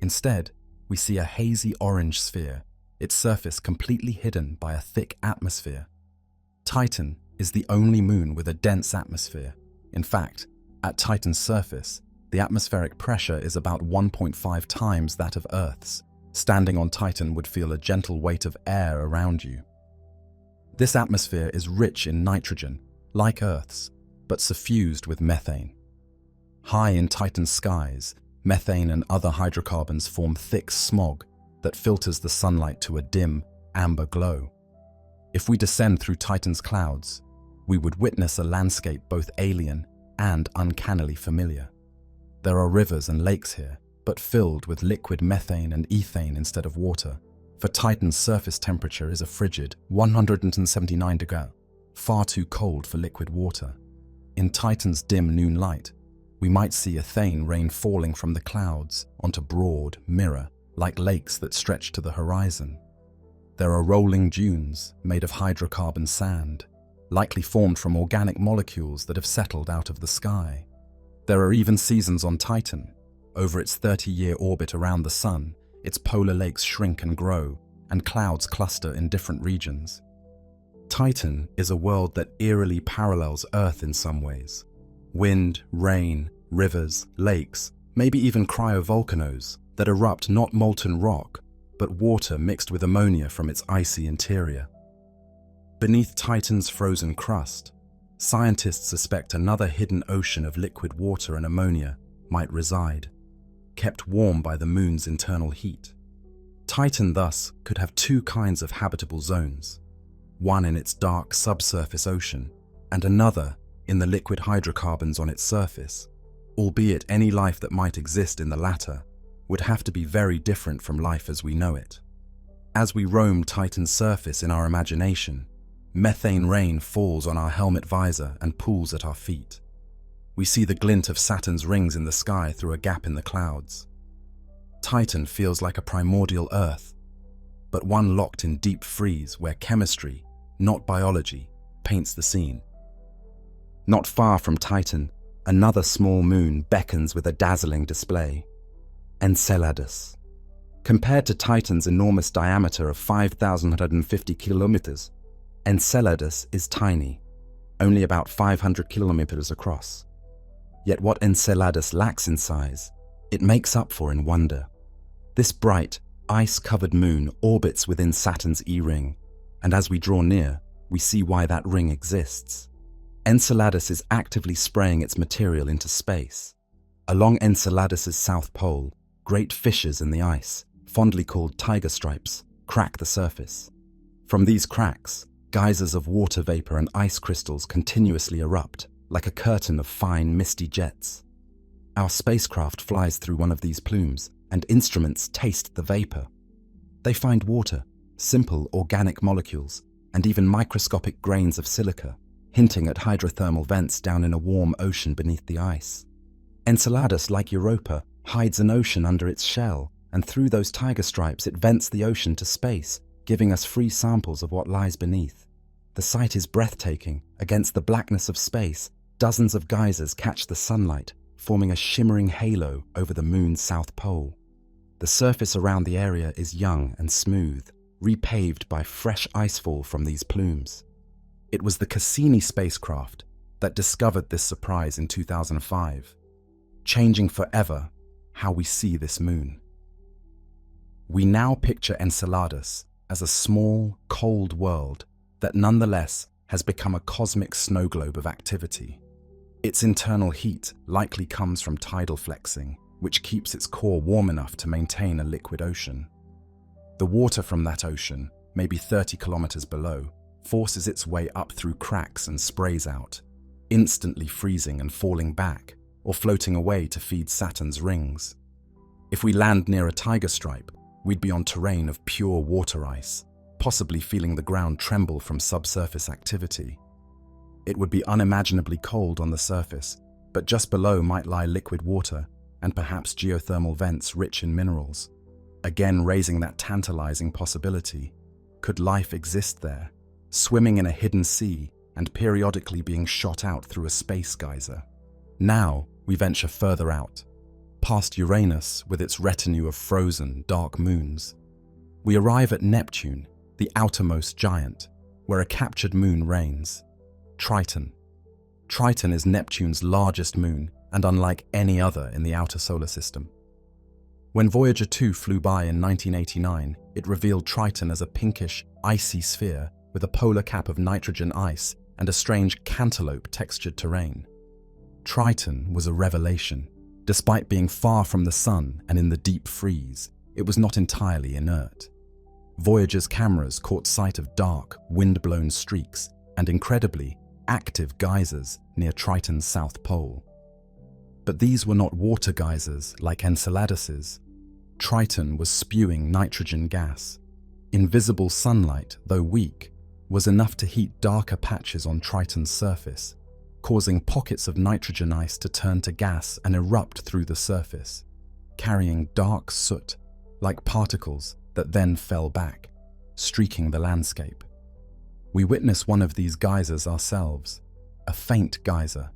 A: Instead, we see a hazy orange sphere, its surface completely hidden by a thick atmosphere. Titan is the only moon with a dense atmosphere. In fact, at Titan's surface, the atmospheric pressure is about 1.5 times that of Earth's. Standing on Titan would feel a gentle weight of air around you. This atmosphere is rich in nitrogen, like Earth's, but suffused with methane. High in Titan's skies, methane and other hydrocarbons form thick smog that filters the sunlight to a dim, amber glow. If we descend through Titan's clouds, we would witness a landscape both alien and uncannily familiar. There are rivers and lakes here, but filled with liquid methane and ethane instead of water, for Titan's surface temperature is a frigid 179 degrees, far too cold for liquid water. In Titan's dim noon light, we might see ethane rain falling from the clouds onto broad, mirror, like lakes that stretch to the horizon. There are rolling dunes made of hydrocarbon sand, likely formed from organic molecules that have settled out of the sky. There are even seasons on Titan. Over its 30-year orbit around the Sun, its polar lakes shrink and grow, and clouds cluster in different regions. Titan is a world that eerily parallels Earth in some ways. Wind, rain, rivers, lakes, maybe even cryovolcanoes that erupt not molten rock, but water mixed with ammonia from its icy interior. Beneath Titan's frozen crust, scientists suspect another hidden ocean of liquid water and ammonia might reside, kept warm by the moon's internal heat. Titan thus could have two kinds of habitable zones, one in its dark subsurface ocean and another in the liquid hydrocarbons on its surface, albeit any life that might exist in the latter would have to be very different from life as we know it. As we roam Titan's surface in our imagination, methane rain falls on our helmet visor and pools at our feet. We see the glint of Saturn's rings in the sky through a gap in the clouds. Titan feels like a primordial Earth, but one locked in deep freeze where chemistry, not biology, paints the scene. Not far from Titan, another small moon beckons with a dazzling display. Enceladus. Compared to Titan's enormous diameter of 5,150 kilometers, Enceladus is tiny, only about 500 kilometers across. Yet what Enceladus lacks in size, it makes up for in wonder. This bright, ice-covered moon orbits within Saturn's E-ring, and as we draw near, we see why that ring exists. Enceladus is actively spraying its material into space. Along Enceladus's south pole, great fissures in the ice, fondly called tiger stripes, crack the surface. From these cracks, geysers of water vapor and ice crystals continuously erupt, like a curtain of fine, misty jets. Our spacecraft flies through one of these plumes, and instruments taste the vapor. They find water, simple organic molecules, and even microscopic grains of silica, hinting at hydrothermal vents down in a warm ocean beneath the ice. Enceladus, like Europa, hides an ocean under its shell, and through those tiger stripes it vents the ocean to space, giving us free samples of what lies beneath. The sight is breathtaking. Against the blackness of space, dozens of geysers catch the sunlight, forming a shimmering halo over the moon's south pole. The surface around the area is young and smooth, repaved by fresh icefall from these plumes. It was the Cassini spacecraft that discovered this surprise in 2005, changing forever how we see this moon. We now picture Enceladus as a small, cold world that nonetheless has become a cosmic snow globe of activity. Its internal heat likely comes from tidal flexing, which keeps its core warm enough to maintain a liquid ocean. The water from that ocean, maybe 30 kilometers below, forces its way up through cracks and sprays out, instantly freezing and falling back, or floating away to feed Saturn's rings. If we land near a tiger stripe, we'd be on terrain of pure water ice, possibly feeling the ground tremble from subsurface activity. It would be unimaginably cold on the surface, but just below might lie liquid water and perhaps geothermal vents rich in minerals, again raising that tantalizing possibility. Could life exist there, swimming in a hidden sea and periodically being shot out through a space geyser? Now we venture further out, past Uranus with its retinue of frozen, dark moons. We arrive at Neptune, the outermost giant, where a captured moon reigns. Triton. Triton is Neptune's largest moon and unlike any other in the outer solar system. When Voyager 2 flew by in 1989, it revealed Triton as a pinkish, icy sphere with a polar cap of nitrogen ice and a strange cantaloupe-textured terrain. Triton was a revelation. Despite being far from the sun and in the deep freeze, it was not entirely inert. Voyager's cameras caught sight of dark, wind-blown streaks and, incredibly, active geysers near Triton's south pole. But these were not water geysers like Enceladus's. Triton was spewing nitrogen gas. Invisible sunlight, though weak, was enough to heat darker patches on Triton's surface, causing pockets of nitrogen ice to turn to gas and erupt through the surface, carrying dark soot like particles that then fell back, streaking the landscape. We witness one of these geysers ourselves, a faint geyser,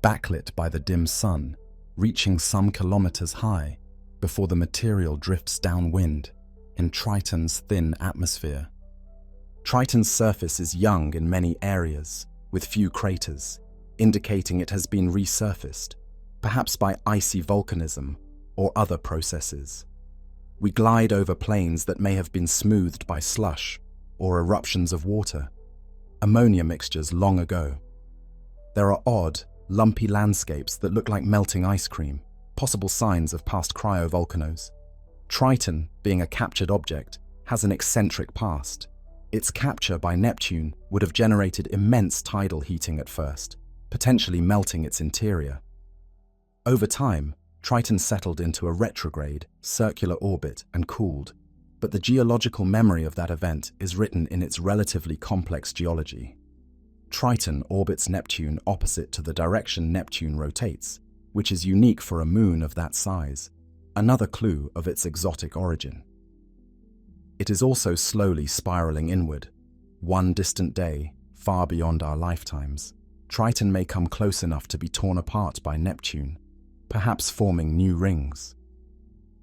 A: backlit by the dim sun, reaching some kilometers high before the material drifts downwind in Triton's thin atmosphere. Triton's surface is young in many areas, with few craters, indicating it has been resurfaced, perhaps by icy volcanism or other processes. We glide over plains that may have been smoothed by slush or eruptions of water, ammonia mixtures long ago. There are odd, lumpy landscapes that look like melting ice cream, possible signs of past cryovolcanoes. Triton, being a captured object, has an eccentric past. Its capture by Neptune would have generated immense tidal heating at first, potentially melting its interior. Over time, Triton settled into a retrograde, circular orbit and cooled, but the geological memory of that event is written in its relatively complex geology. Triton orbits Neptune opposite to the direction Neptune rotates, which is unique for a moon of that size, another clue of its exotic origin. It is also slowly spiraling inward. One distant day, far beyond our lifetimes, Triton may come close enough to be torn apart by Neptune, perhaps forming new rings.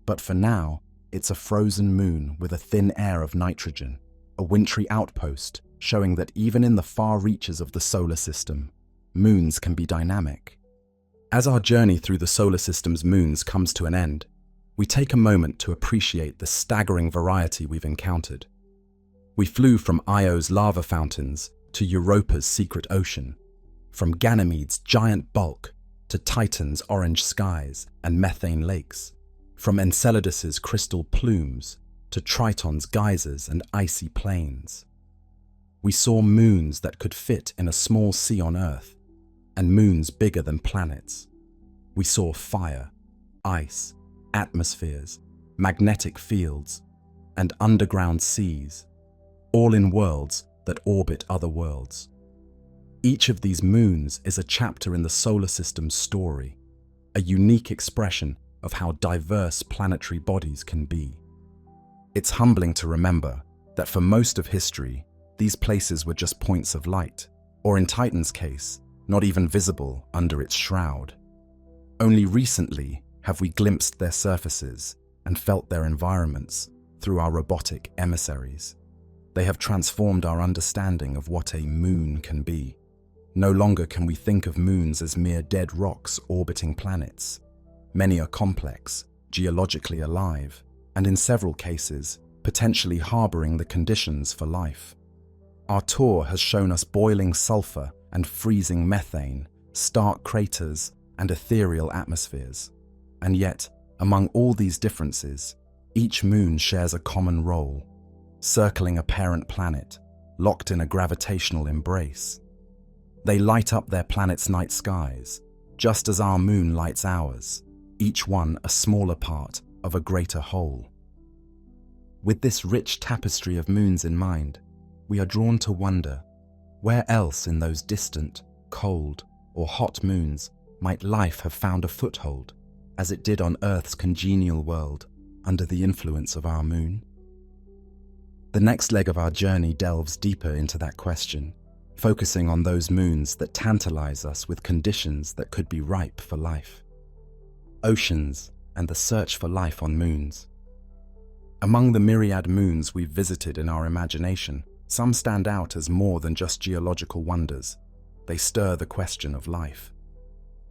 A: But for now, it's a frozen moon with a thin air of nitrogen, a wintry outpost showing that even in the far reaches of the solar system, moons can be dynamic. As our journey through the solar system's moons comes to an end, we take a moment to appreciate the staggering variety we've encountered. We flew from Io's lava fountains to Europa's secret ocean, from Ganymede's giant bulk to Titan's orange skies and methane lakes, from Enceladus's crystal plumes to Triton's geysers and icy plains. We saw moons that could fit in a small sea on Earth, and moons bigger than planets. We saw fire, ice, atmospheres, magnetic fields, and underground seas, all in worlds that orbit other worlds. Each of these moons is a chapter in the solar system's story, a unique expression of how diverse planetary bodies can be. It's humbling to remember that for most of history, these places were just points of light, or in Titan's case, not even visible under its shroud. Only recently have we glimpsed their surfaces and felt their environments through our robotic emissaries. They have transformed our understanding of what a moon can be. No longer can we think of moons as mere dead rocks orbiting planets. Many are complex, geologically alive, and in several cases, potentially harboring the conditions for life. Our tour has shown us boiling sulfur and freezing methane, stark craters, and ethereal atmospheres. And yet, among all these differences, each moon shares a common role, circling a parent planet, locked in a gravitational embrace. They light up their planet's night skies, just as our moon lights ours, each one a smaller part of a greater whole. With this rich tapestry of moons in mind, we are drawn to wonder, where else in those distant, cold, or hot moons might life have found a foothold, as it did on Earth's congenial world under the influence of our moon? The next leg of our journey delves deeper into that question, focusing on those moons that tantalize us with conditions that could be ripe for life. Oceans and the search for life on moons. Among the myriad moons we've visited in our imagination, some stand out as more than just geological wonders. They stir the question of life.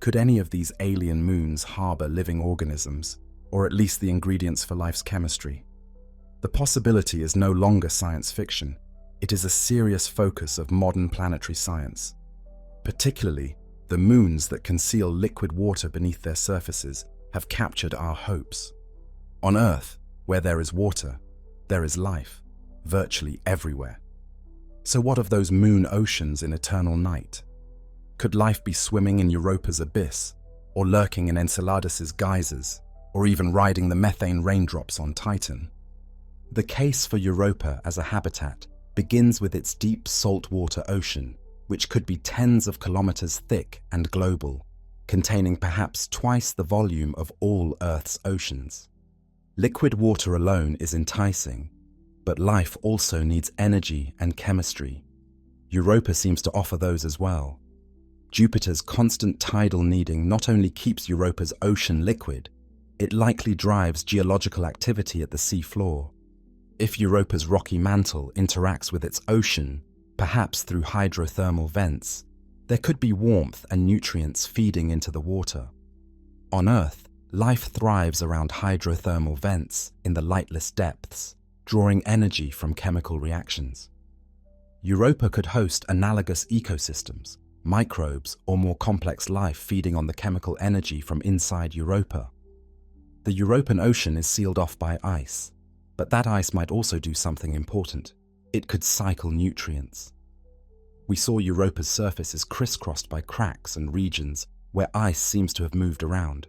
A: Could any of these alien moons harbor living organisms, or at least the ingredients for life's chemistry? The possibility is no longer science fiction. It is a serious focus of modern planetary science. Particularly, the moons that conceal liquid water beneath their surfaces have captured our hopes. On Earth, where there is water, there is life, virtually everywhere. So what of those moon oceans in eternal night? Could life be swimming in Europa's abyss, or lurking in Enceladus's geysers, or even riding the methane raindrops on Titan? The case for Europa as a habitat begins with its deep saltwater ocean, which could be tens of kilometers thick and global, containing perhaps twice the volume of all Earth's oceans. Liquid water alone is enticing, but life also needs energy and chemistry. Europa seems to offer those as well. Jupiter's constant tidal kneading not only keeps Europa's ocean liquid, it likely drives geological activity at the seafloor. If Europa's rocky mantle interacts with its ocean, perhaps through hydrothermal vents, there could be warmth and nutrients feeding into the water. On Earth, life thrives around hydrothermal vents in the lightless depths, drawing energy from chemical reactions. Europa could host analogous ecosystems, microbes or more complex life feeding on the chemical energy from inside Europa. The European Ocean is sealed off by ice, but that ice might also do something important. It could cycle nutrients. We saw Europa's surface is crisscrossed by cracks and regions where ice seems to have moved around.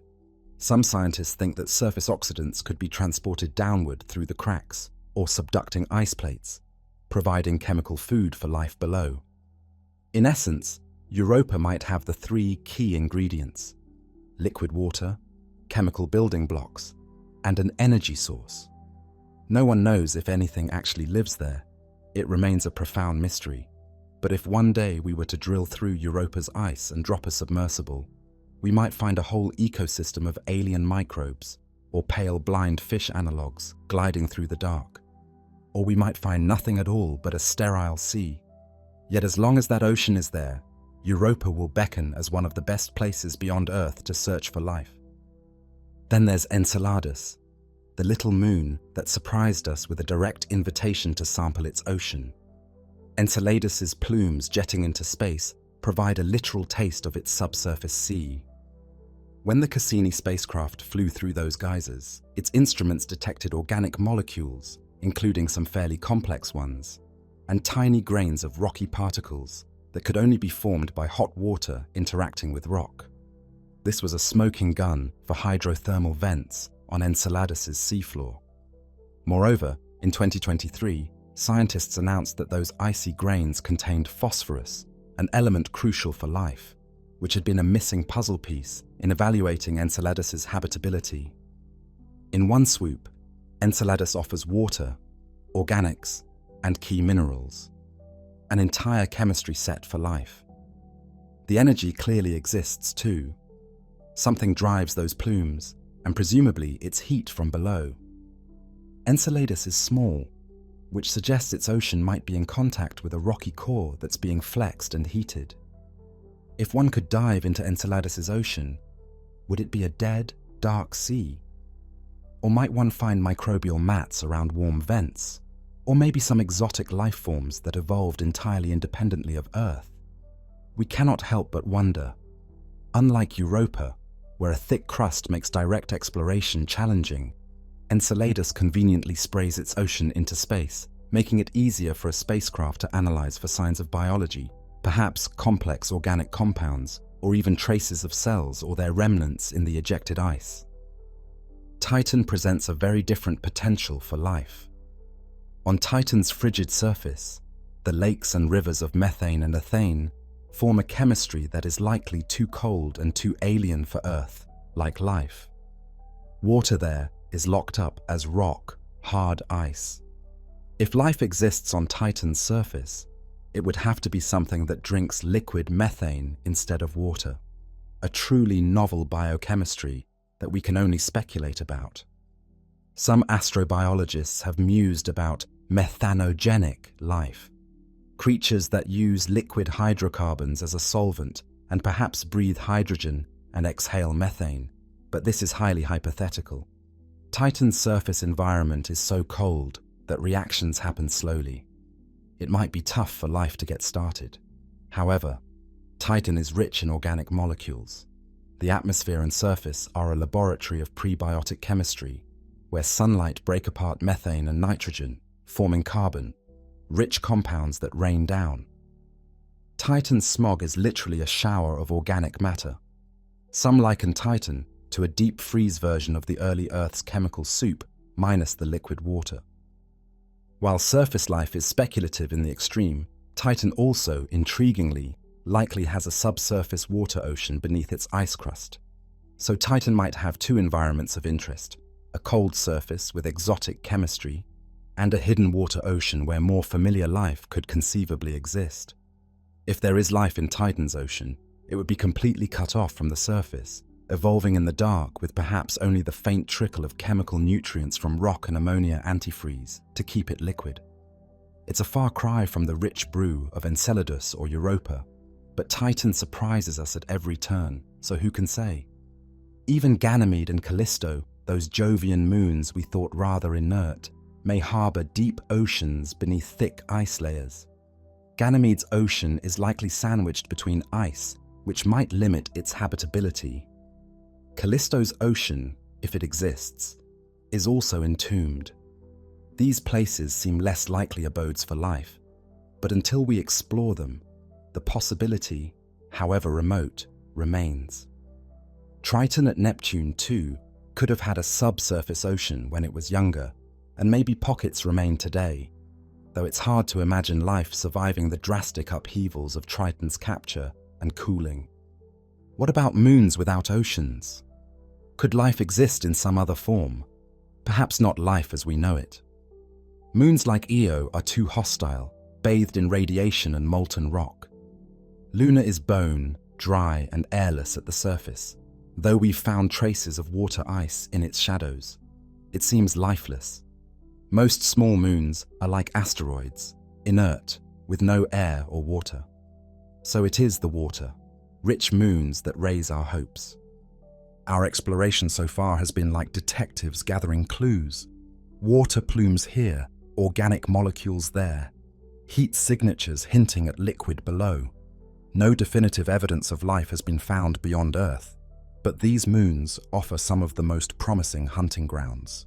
A: Some scientists think that surface oxidants could be transported downward through the cracks or subducting ice plates, providing chemical food for life below. In essence, Europa might have the three key ingredients: liquid water, chemical building blocks, and an energy source. No one knows if anything actually lives there. It remains a profound mystery. But if one day we were to drill through Europa's ice and drop a submersible, we might find a whole ecosystem of alien microbes or pale blind fish analogues gliding through the dark. Or we might find nothing at all but a sterile sea. Yet as long as that ocean is there, Europa will beckon as one of the best places beyond Earth to search for life. Then there's Enceladus, the little moon that surprised us with a direct invitation to sample its ocean. Enceladus's plumes jetting into space provide a literal taste of its subsurface sea. When the Cassini spacecraft flew through those geysers, its instruments detected organic molecules, including some fairly complex ones, and tiny grains of rocky particles that could only be formed by hot water interacting with rock. This was a smoking gun for hydrothermal vents on Enceladus's seafloor. Moreover, in 2023, scientists announced that those icy grains contained phosphorus, an element crucial for life, which had been a missing puzzle piece in evaluating Enceladus's habitability. In one swoop, Enceladus offers water, organics, and key minerals, an entire chemistry set for life. The energy clearly exists too. Something drives those plumes, and presumably it's heat from below. Enceladus is small, which suggests its ocean might be in contact with a rocky core that's being flexed and heated. If one could dive into Enceladus's ocean, would it be a dead, dark sea? Or might one find microbial mats around warm vents? Or maybe some exotic life forms that evolved entirely independently of Earth? We cannot help but wonder. Unlike Europa, where a thick crust makes direct exploration challenging, Enceladus conveniently sprays its ocean into space, making it easier for a spacecraft to analyze for signs of biology, perhaps complex organic compounds, or even traces of cells or their remnants in the ejected ice. Titan presents a very different potential for life. On Titan's frigid surface, the lakes and rivers of methane and ethane form a chemistry that is likely too cold and too alien for Earth, like life. Water there is locked up as rock, hard ice. If life exists on Titan's surface, it would have to be something that drinks liquid methane instead of water, a truly novel biochemistry that we can only speculate about. Some astrobiologists have mused about methanogenic life, creatures that use liquid hydrocarbons as a solvent and perhaps breathe hydrogen and exhale methane, but this is highly hypothetical. Titan's surface environment is so cold that reactions happen slowly. It might be tough for life to get started. However, Titan is rich in organic molecules. The atmosphere and surface are a laboratory of prebiotic chemistry, where sunlight break apart methane and nitrogen, forming carbon, rich compounds that rain down. Titan's smog is literally a shower of organic matter. Some liken Titan to a deep freeze version of the early Earth's chemical soup minus the liquid water. While surface life is speculative in the extreme, Titan also, intriguingly, likely has a subsurface water ocean beneath its ice crust. So Titan might have two environments of interest: a cold surface with exotic chemistry, and a hidden water ocean where more familiar life could conceivably exist. If there is life in Titan's ocean, it would be completely cut off from the surface, evolving in the dark with perhaps only the faint trickle of chemical nutrients from rock and ammonia antifreeze to keep it liquid. It's a far cry from the rich brew of Enceladus or Europa, but Titan surprises us at every turn, so who can say? Even Ganymede and Callisto, those Jovian moons we thought rather inert, may harbour deep oceans beneath thick ice layers. Ganymede's ocean is likely sandwiched between ice, which might limit its habitability. Callisto's ocean, if it exists, is also entombed. These places seem less likely abodes for life, but until we explore them, the possibility, however remote, remains. Triton at Neptune, too, could have had a subsurface ocean when it was younger, and maybe pockets remain today, though it's hard to imagine life surviving the drastic upheavals of Triton's capture and cooling. What about moons without oceans? Could life exist in some other form? Perhaps not life as we know it. Moons like Io are too hostile, bathed in radiation and molten rock. Luna is bone, dry and airless at the surface, though we've found traces of water ice in its shadows. It seems lifeless. Most small moons are like asteroids, inert, with no air or water. So it is the water, rich moons that raise our hopes. Our exploration so far has been like detectives gathering clues. Water plumes here, organic molecules there, heat signatures hinting at liquid below. No definitive evidence of life has been found beyond Earth, but these moons offer some of the most promising hunting grounds.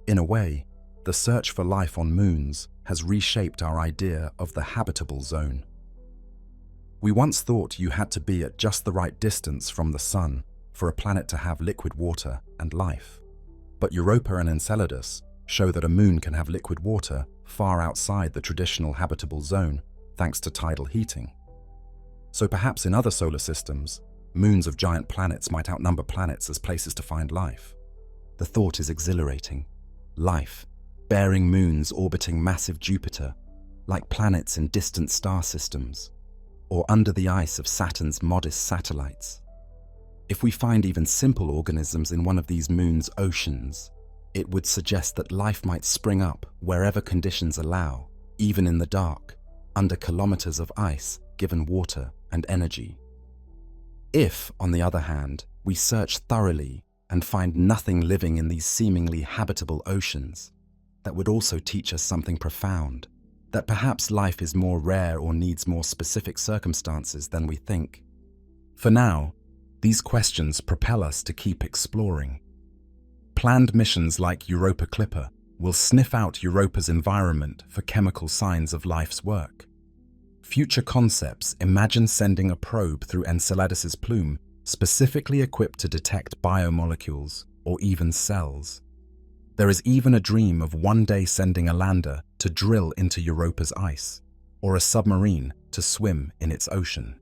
A: In a way, the search for life on moons has reshaped our idea of the habitable zone. We once thought you had to be at just the right distance from the Sun for a planet to have liquid water and life. But Europa and Enceladus show that a moon can have liquid water far outside the traditional habitable zone thanks to tidal heating. So perhaps in other solar systems, moons of giant planets might outnumber planets as places to find life. The thought is exhilarating. Life, bearing moons orbiting massive Jupiter, like planets in distant star systems, or under the ice of Saturn's modest satellites. If we find even simple organisms in one of these moons' oceans, it would suggest that life might spring up wherever conditions allow, even in the dark, under kilometers of ice given water and energy. If, on the other hand, we search thoroughly and find nothing living in these seemingly habitable oceans, that would also teach us something profound, that perhaps life is more rare or needs more specific circumstances than we think. For now, these questions propel us to keep exploring. Planned missions like Europa Clipper will sniff out Europa's environment for chemical signs of life's work. Future concepts imagine sending a probe through Enceladus's plume specifically equipped to detect biomolecules or even cells. There is even a dream of one day sending a lander to drill into Europa's ice, or a submarine to swim in its ocean.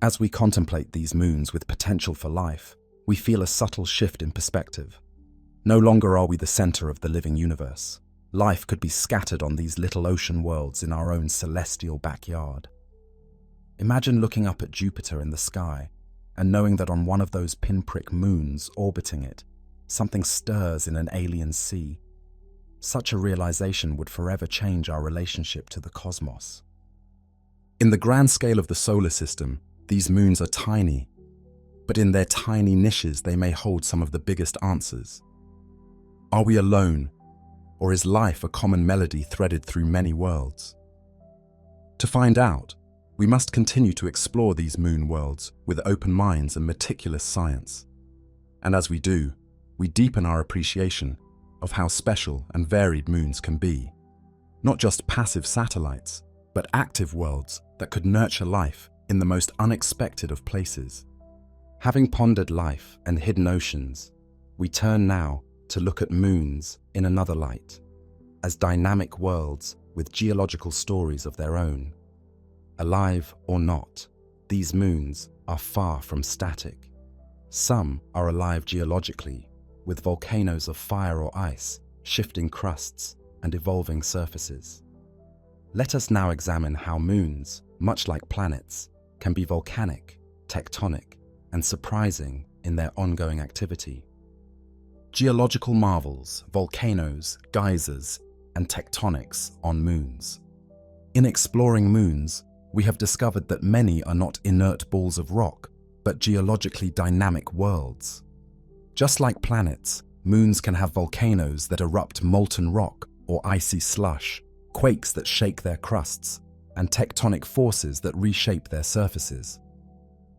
A: As we contemplate these moons with potential for life, we feel a subtle shift in perspective. No longer are we the center of the living universe. Life could be scattered on these little ocean worlds in our own celestial backyard. Imagine looking up at Jupiter in the sky and knowing that on one of those pinprick moons orbiting it, something stirs in an alien sea. Such a realization would forever change our relationship to the cosmos. In the grand scale of the solar system, these moons are tiny, but in their tiny niches they may hold some of the biggest answers. Are we alone, or is life a common melody threaded through many worlds? To find out, we must continue to explore these moon worlds with open minds and meticulous science. And as we do, we deepen our appreciation of how special and varied moons can be. Not just passive satellites, but active worlds that could nurture life in the most unexpected of places. Having pondered life and hidden oceans, we turn now to look at moons in another light, as dynamic worlds with geological stories of their own. Alive or not, these moons are far from static. Some are alive geologically, with volcanoes of fire or ice, shifting crusts, and evolving surfaces. Let us now examine how moons, much like planets, can be volcanic, tectonic, and surprising in their ongoing activity. Geological marvels, volcanoes, geysers, and tectonics on moons. In exploring moons, we have discovered that many are not inert balls of rock, but geologically dynamic worlds. Just like planets, moons can have volcanoes that erupt molten rock or icy slush, quakes that shake their crusts, and tectonic forces that reshape their surfaces.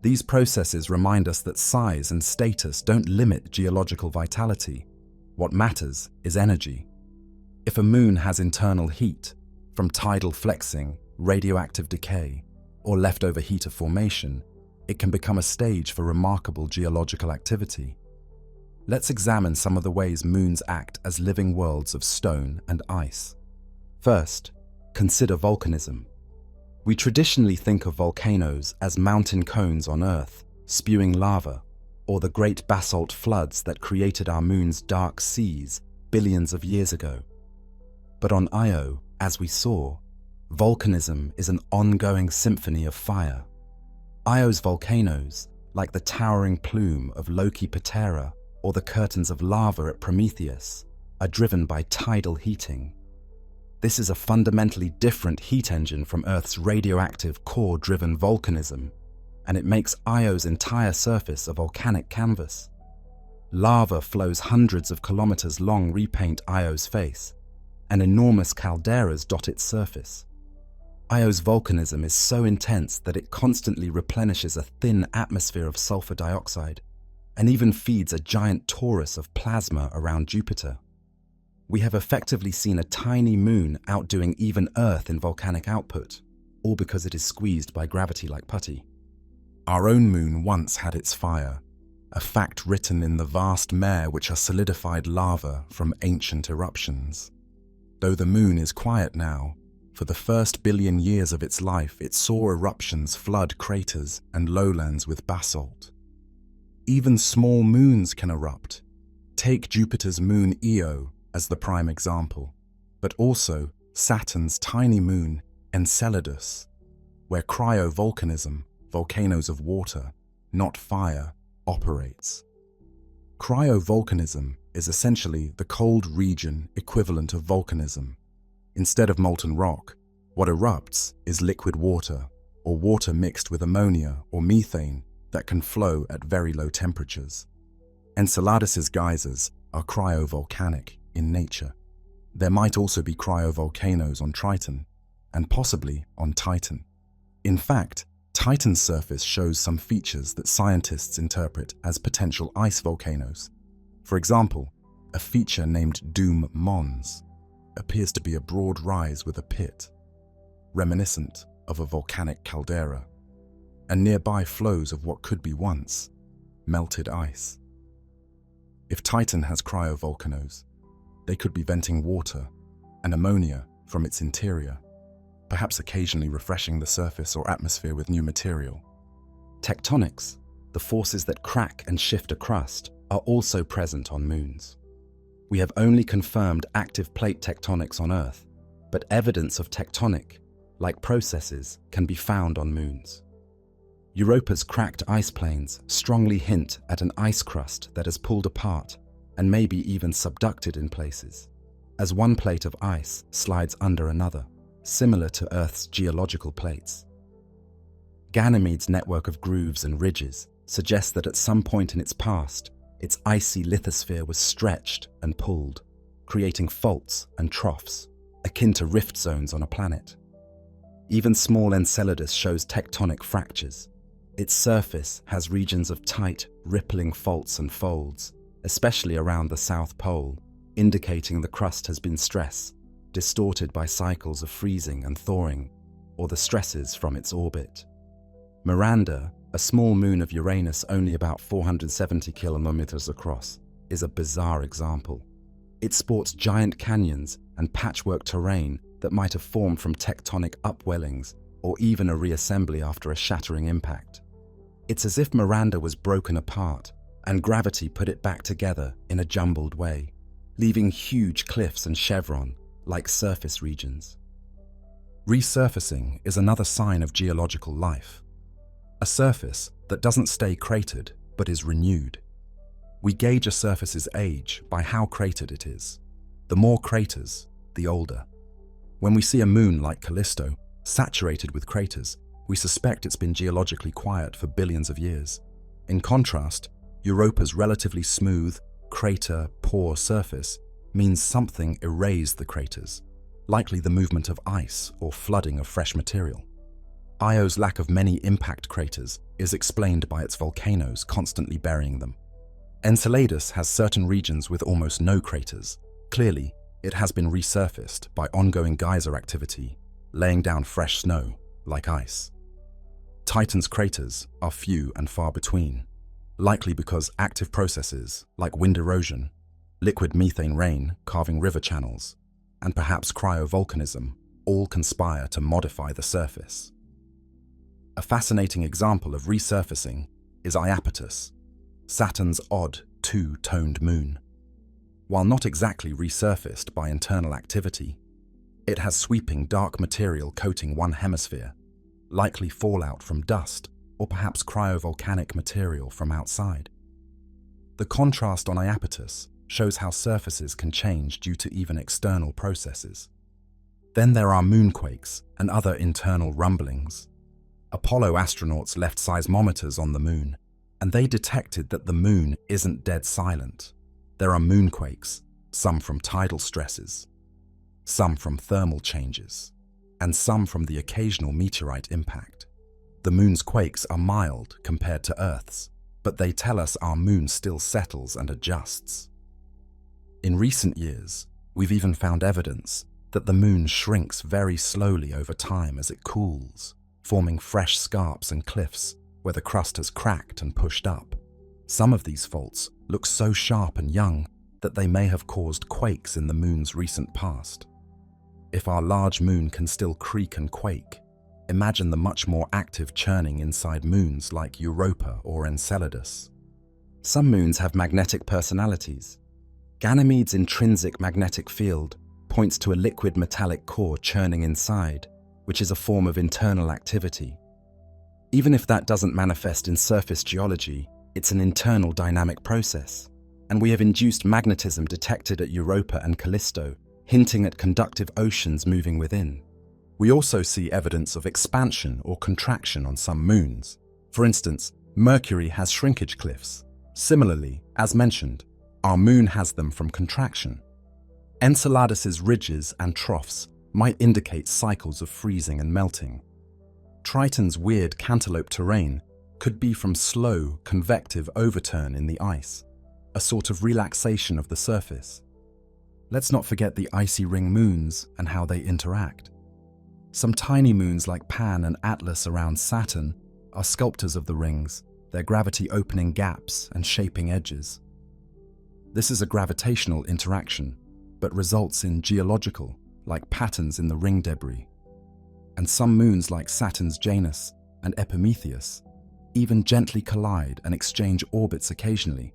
A: These processes remind us that size and status don't limit geological vitality. What matters is energy. If a moon has internal heat, from tidal flexing, radioactive decay, or leftover heat of formation, it can become a stage for remarkable geological activity. Let's examine some of the ways moons act as living worlds of stone and ice. First, consider volcanism. We traditionally think of volcanoes as mountain cones on Earth, spewing lava, or the great basalt floods that created our moon's dark seas billions of years ago. But on Io, as we saw, volcanism is an ongoing symphony of fire. Io's volcanoes, like the towering plume of Loki Patera or the curtains of lava at Prometheus, are driven by tidal heating. This is a fundamentally different heat engine from Earth's radioactive core-driven volcanism, and it makes Io's entire surface a volcanic canvas. Lava flows hundreds of kilometers long repaint Io's face, and enormous calderas dot its surface. Io's volcanism is so intense that it constantly replenishes a thin atmosphere of sulfur dioxide, and even feeds a giant torus of plasma around Jupiter. We have effectively seen a tiny moon outdoing even Earth in volcanic output, all because it is squeezed by gravity like putty. Our own moon once had its fire, a fact written in the vast mare which are solidified lava from ancient eruptions. Though the moon is quiet now, for the first billion years of its life it saw eruptions flood craters and lowlands with basalt. Even small moons can erupt. Take Jupiter's moon Io as the prime example, but also Saturn's tiny moon Enceladus, where cryovolcanism, volcanoes of water, not fire, operates. Cryovolcanism is essentially the cold region equivalent of volcanism. Instead of molten rock, what erupts is liquid water, or water mixed with ammonia or methane that can flow at very low temperatures. Enceladus's geysers are cryovolcanic in nature. There might also be cryovolcanoes on Triton, and possibly on Titan. In fact, Titan's surface shows some features that scientists interpret as potential ice volcanoes. For example, a feature named Doom Mons appears to be a broad rise with a pit, reminiscent of a volcanic caldera, and nearby flows of what could be once melted ice. If Titan has cryovolcanoes, they could be venting water and ammonia from its interior, perhaps occasionally refreshing the surface or atmosphere with new material. Tectonics, the forces that crack and shift a crust, are also present on moons. We have only confirmed active plate tectonics on Earth, but evidence of tectonic-like processes can be found on moons. Europa's cracked ice plains strongly hint at an ice crust that has pulled apart and maybe even subducted in places, as one plate of ice slides under another, similar to Earth's geological plates. Ganymede's network of grooves and ridges suggests that at some point in its past, its icy lithosphere was stretched and pulled, creating faults and troughs, akin to rift zones on a planet. Even small Enceladus shows tectonic fractures. Its surface has regions of tight, rippling faults and folds, especially around the South Pole, indicating the crust has been stressed, distorted by cycles of freezing and thawing, or the stresses from its orbit. Miranda, a small moon of Uranus only about 470 kilometers across, is a bizarre example. It sports giant canyons and patchwork terrain that might have formed from tectonic upwellings or even a reassembly after a shattering impact. It's as if Miranda was broken apart, and gravity put it back together in a jumbled way, leaving huge cliffs and chevron-like surface regions. Resurfacing is another sign of geological life, a surface that doesn't stay cratered but is renewed. We gauge a surface's age by how cratered it is. The more craters, the older. When we see a moon like Callisto, saturated with craters, we suspect it's been geologically quiet for billions of years. In contrast, Europa's relatively smooth, crater-poor surface means something erased the craters, likely the movement of ice or flooding of fresh material. Io's lack of many impact craters is explained by its volcanoes constantly burying them. Enceladus has certain regions with almost no craters. Clearly, it has been resurfaced by ongoing geyser activity, laying down fresh snow, like ice. Titan's craters are few and far between, likely because active processes like wind erosion, liquid methane rain carving river channels, and perhaps cryovolcanism all conspire to modify the surface. A fascinating example of resurfacing is Iapetus, Saturn's odd two-toned moon. While not exactly resurfaced by internal activity, it has sweeping dark material coating one hemisphere, likely fallout from dust or perhaps cryovolcanic material from outside. The contrast on Iapetus shows how surfaces can change due to even external processes. Then there are moonquakes and other internal rumblings. Apollo astronauts left seismometers on the moon, and they detected that the moon isn't dead silent. There are moonquakes, some from tidal stresses, some from thermal changes, and some from the occasional meteorite impact. The moon's quakes are mild compared to Earth's, but they tell us our moon still settles and adjusts. In recent years, we've even found evidence that the moon shrinks very slowly over time as it cools, forming fresh scarps and cliffs where the crust has cracked and pushed up. Some of these faults look so sharp and young that they may have caused quakes in the moon's recent past. If our large moon can still creak and quake, imagine the much more active churning inside moons like Europa or Enceladus. Some moons have magnetic personalities. Ganymede's intrinsic magnetic field points to a liquid metallic core churning inside, which is a form of internal activity. Even if that doesn't manifest in surface geology, it's an internal dynamic process, and we have induced magnetism detected at Europa and Callisto, hinting at conductive oceans moving within. We also see evidence of expansion or contraction on some moons. For instance, Mercury has shrinkage cliffs. Similarly, as mentioned, our moon has them from contraction. Enceladus's ridges and troughs might indicate cycles of freezing and melting. Triton's weird cantaloupe terrain could be from slow, convective overturn in the ice, a sort of relaxation of the surface. Let's not forget the icy ring moons and how they interact. Some tiny moons like Pan and Atlas around Saturn are sculptors of the rings, their gravity opening gaps and shaping edges. This is a gravitational interaction, but results in geological, like patterns in the ring debris. And some moons like Saturn's Janus and Epimetheus even gently collide and exchange orbits occasionally,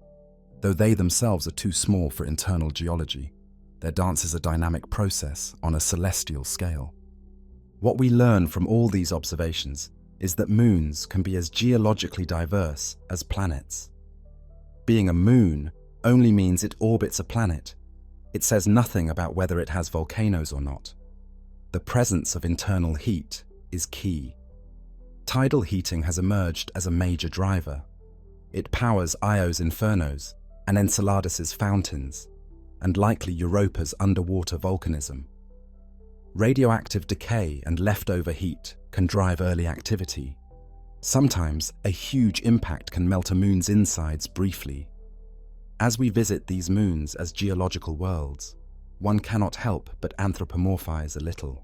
A: though they themselves are too small for internal geology. Their dance is a dynamic process on a celestial scale. What we learn from all these observations is that moons can be as geologically diverse as planets. Being a moon only means it orbits a planet. It says nothing about whether it has volcanoes or not. The presence of internal heat is key. Tidal heating has emerged as a major driver. It powers Io's infernos and Enceladus's fountains, and likely Europa's underwater volcanism. Radioactive decay and leftover heat can drive early activity. Sometimes a huge impact can melt a moon's insides briefly. As we visit these moons as geological worlds, one cannot help but anthropomorphize a little.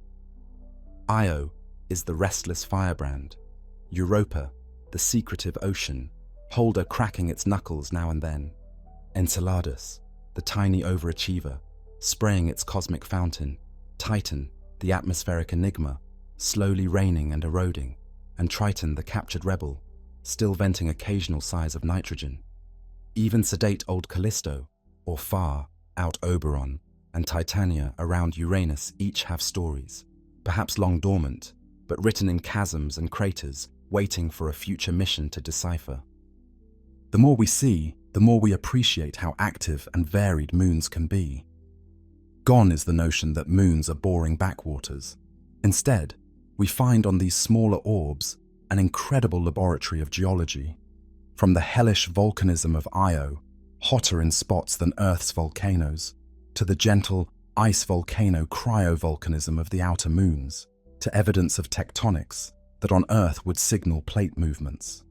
A: Io is the restless firebrand, Europa, the secretive ocean, Holder cracking its knuckles now and then, Enceladus, the tiny overachiever, spraying its cosmic fountain, Titan, the atmospheric enigma, slowly raining and eroding, and Triton, the captured rebel, still venting occasional sighs of nitrogen. Even sedate old Callisto, or far out Oberon, and Titania around Uranus each have stories, perhaps long dormant, but written in chasms and craters, waiting for a future mission to decipher. The more we see, the more we appreciate how active and varied moons can be. Gone is the notion that moons are boring backwaters. Instead, we find on these smaller orbs an incredible laboratory of geology. From the hellish volcanism of Io, hotter in spots than Earth's volcanoes, to the gentle ice volcano cryovolcanism of the outer moons, to evidence of tectonics that on Earth would signal plate movements.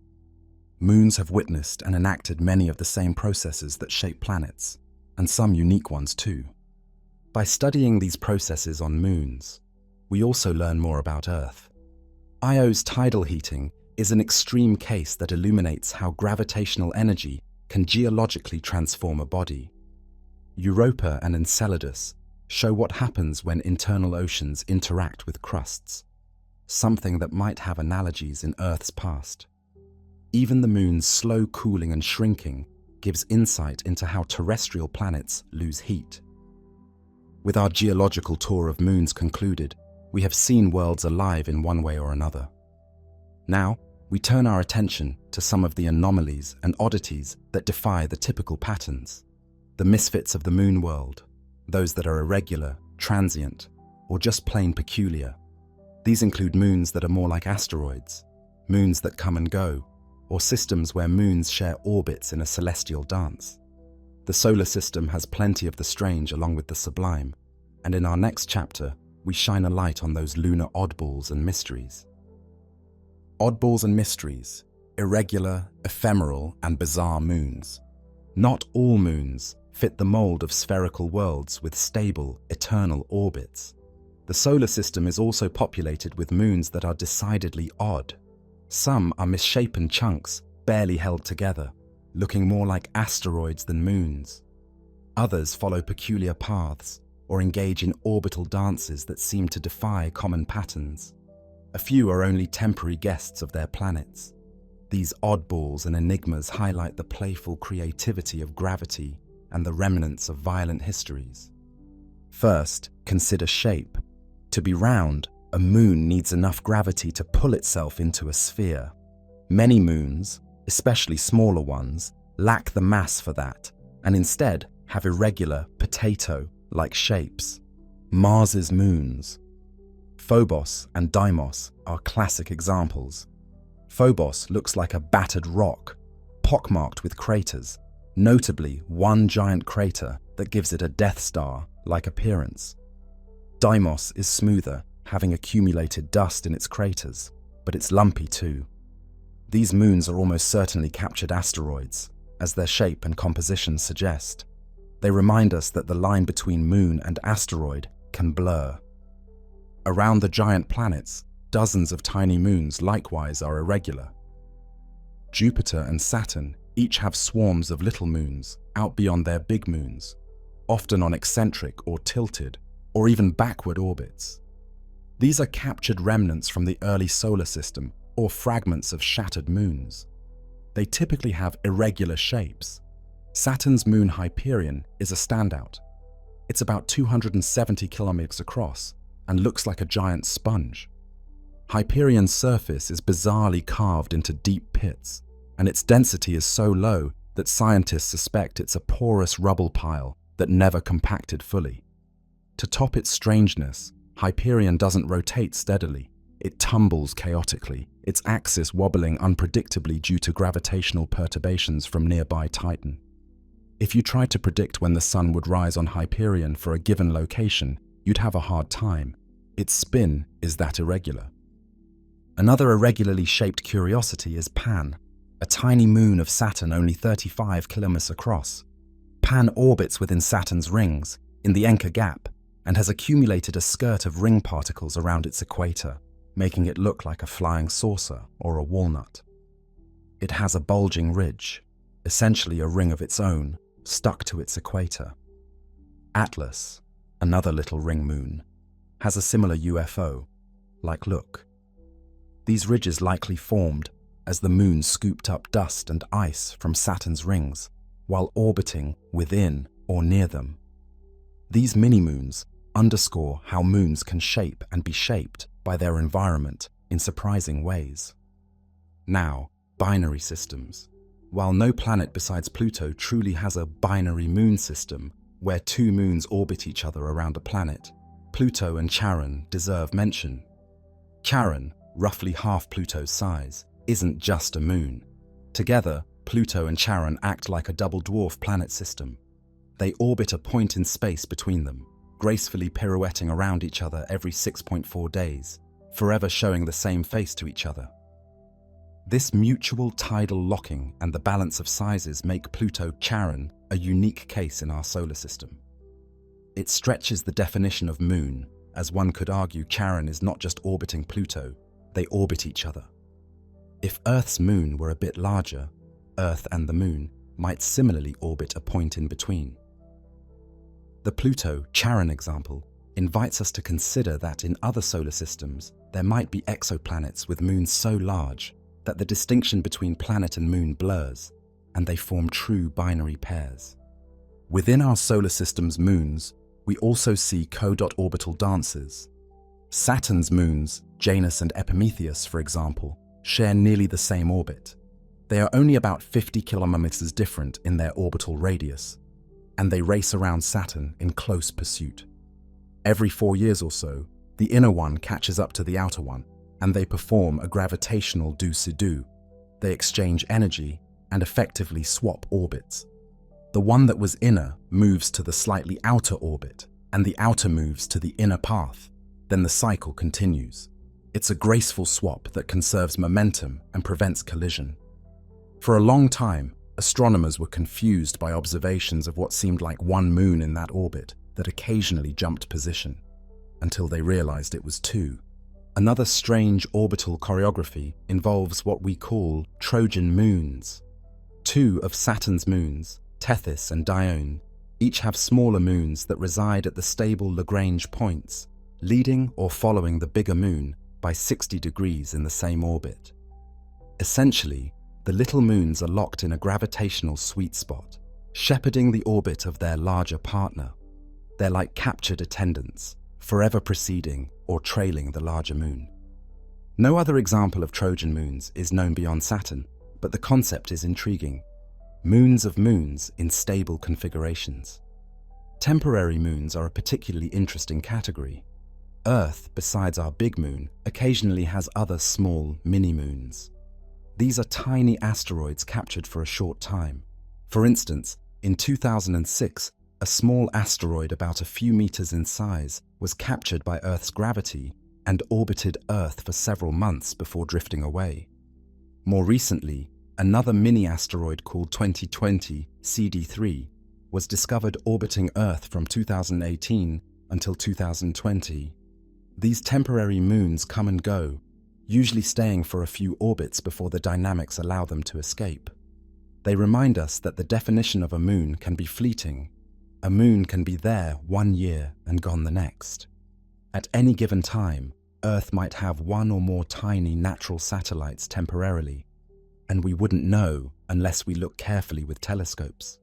A: Moons have witnessed and enacted many of the same processes that shape planets, and some unique ones too. By studying these processes on moons, we also learn more about Earth. Io's tidal heating is an extreme case that illuminates how gravitational energy can geologically transform a body. Europa and Enceladus show what happens when internal oceans interact with crusts, something that might have analogies in Earth's past. Even the moon's slow cooling and shrinking gives insight into how terrestrial planets lose heat. With our geological tour of moons concluded, we have seen worlds alive in one way or another. Now, we turn our attention to some of the anomalies and oddities that defy the typical patterns. The misfits of the moon world, those that are irregular, transient, or just plain peculiar. These include moons that are more like asteroids, moons that come and go, or systems where moons share orbits in a celestial dance. The solar system has plenty of the strange along with the sublime, and in our next chapter, we shine a light on those lunar oddballs and mysteries. Oddballs and mysteries, irregular, ephemeral, and bizarre moons. Not all moons fit the mold of spherical worlds with stable, eternal orbits. The solar system is also populated with moons that are decidedly odd. Some are misshapen chunks, barely held together, looking more like asteroids than moons. Others follow peculiar paths or engage in orbital dances that seem to defy common patterns. A few are only temporary guests of their planets. These oddballs and enigmas highlight the playful creativity of gravity and the remnants of violent histories. First, consider shape. To be round, a moon needs enough gravity to pull itself into a sphere. Many moons, especially smaller ones, lack the mass for that, and instead have irregular, potato-like shapes. Mars's moons. Phobos and Deimos are classic examples. Phobos looks like a battered rock, pockmarked with craters, notably one giant crater that gives it a Death Star-like appearance. Deimos is smoother, having accumulated dust in its craters, but it's lumpy too. These moons are almost certainly captured asteroids, as their shape and composition suggest. They remind us that the line between moon and asteroid can blur. Around the giant planets, dozens of tiny moons likewise are irregular. Jupiter and Saturn each have swarms of little moons out beyond their big moons, often on eccentric or tilted, or even backward orbits. These are captured remnants from the early solar system or fragments of shattered moons. They typically have irregular shapes. Saturn's moon Hyperion is a standout. It's about 270 kilometers across and looks like a giant sponge. Hyperion's surface is bizarrely carved into deep pits, and its density is so low that scientists suspect it's a porous rubble pile that never compacted fully. To top its strangeness, Hyperion doesn't rotate steadily. It tumbles chaotically, its axis wobbling unpredictably due to gravitational perturbations from nearby Titan. If you tried to predict when the sun would rise on Hyperion for a given location, you'd have a hard time. Its spin is that irregular. Another irregularly shaped curiosity is Pan, a tiny moon of Saturn only 35 kilometers across. Pan orbits within Saturn's rings, in the Encke Gap, and has accumulated a skirt of ring particles around its equator, making it look like a flying saucer or a walnut. It has a bulging ridge, essentially a ring of its own, stuck to its equator. Atlas, another little ring moon, has a similar UFO-like look. These ridges likely formed as the moon scooped up dust and ice from Saturn's rings, while orbiting within or near them. These mini-moons underscore how moons can shape and be shaped by their environment in surprising ways. Now, binary systems. While no planet besides Pluto truly has a binary moon system where two moons orbit each other around a planet, Pluto and Charon deserve mention. Charon, roughly half Pluto's size, isn't just a moon. Together, Pluto and Charon act like a double dwarf planet system. They orbit a point in space between them, gracefully pirouetting around each other every 6.4 days, forever showing the same face to each other. This mutual tidal locking and the balance of sizes make Pluto-Charon a unique case in our solar system. It stretches the definition of moon, as one could argue Charon is not just orbiting Pluto, they orbit each other. If Earth's moon were a bit larger, Earth and the moon might similarly orbit a point in between. The Pluto-Charon example invites us to consider that in other solar systems, there might be exoplanets with moons so large that the distinction between planet and moon blurs, and they form true binary pairs. Within our solar system's moons, we also see co-orbital dances. Saturn's moons, Janus and Epimetheus, for example, share nearly the same orbit. They are only about 50 kilometers different in their orbital radius, and they race around Saturn in close pursuit. Every 4 years or so, the inner one catches up to the outer one, and they perform a gravitational do-si-do. They exchange energy and effectively swap orbits. The one that was inner moves to the slightly outer orbit, and the outer moves to the inner path. Then the cycle continues. It's a graceful swap that conserves momentum and prevents collision. For a long time, astronomers were confused by observations of what seemed like one moon in that orbit that occasionally jumped position, until they realized it was two. Another strange orbital choreography involves what we call Trojan moons. Two of Saturn's moons, Tethys and Dione, each have smaller moons that reside at the stable Lagrange points, leading or following the bigger moon by 60 degrees in the same orbit. Essentially, the little moons are locked in a gravitational sweet spot, shepherding the orbit of their larger partner. They're like captured attendants, forever preceding or trailing the larger moon. No other example of Trojan moons is known beyond Saturn, but the concept is intriguing. Moons of moons in stable configurations. Temporary moons are a particularly interesting category. Earth, besides our big moon, occasionally has other small mini-moons. These are tiny asteroids captured for a short time. For instance, in 2006, a small asteroid about a few meters in size was captured by Earth's gravity and orbited Earth for several months before drifting away. More recently, another mini-asteroid called 2020 CD3 was discovered orbiting Earth from 2018 until 2020. These temporary moons come and go, usually staying for a few orbits before the dynamics allow them to escape. They remind us that the definition of a moon can be fleeting. A moon can be there 1 year and gone the next. At any given time, Earth might have one or more tiny natural satellites temporarily, and we wouldn't know unless we look carefully with telescopes.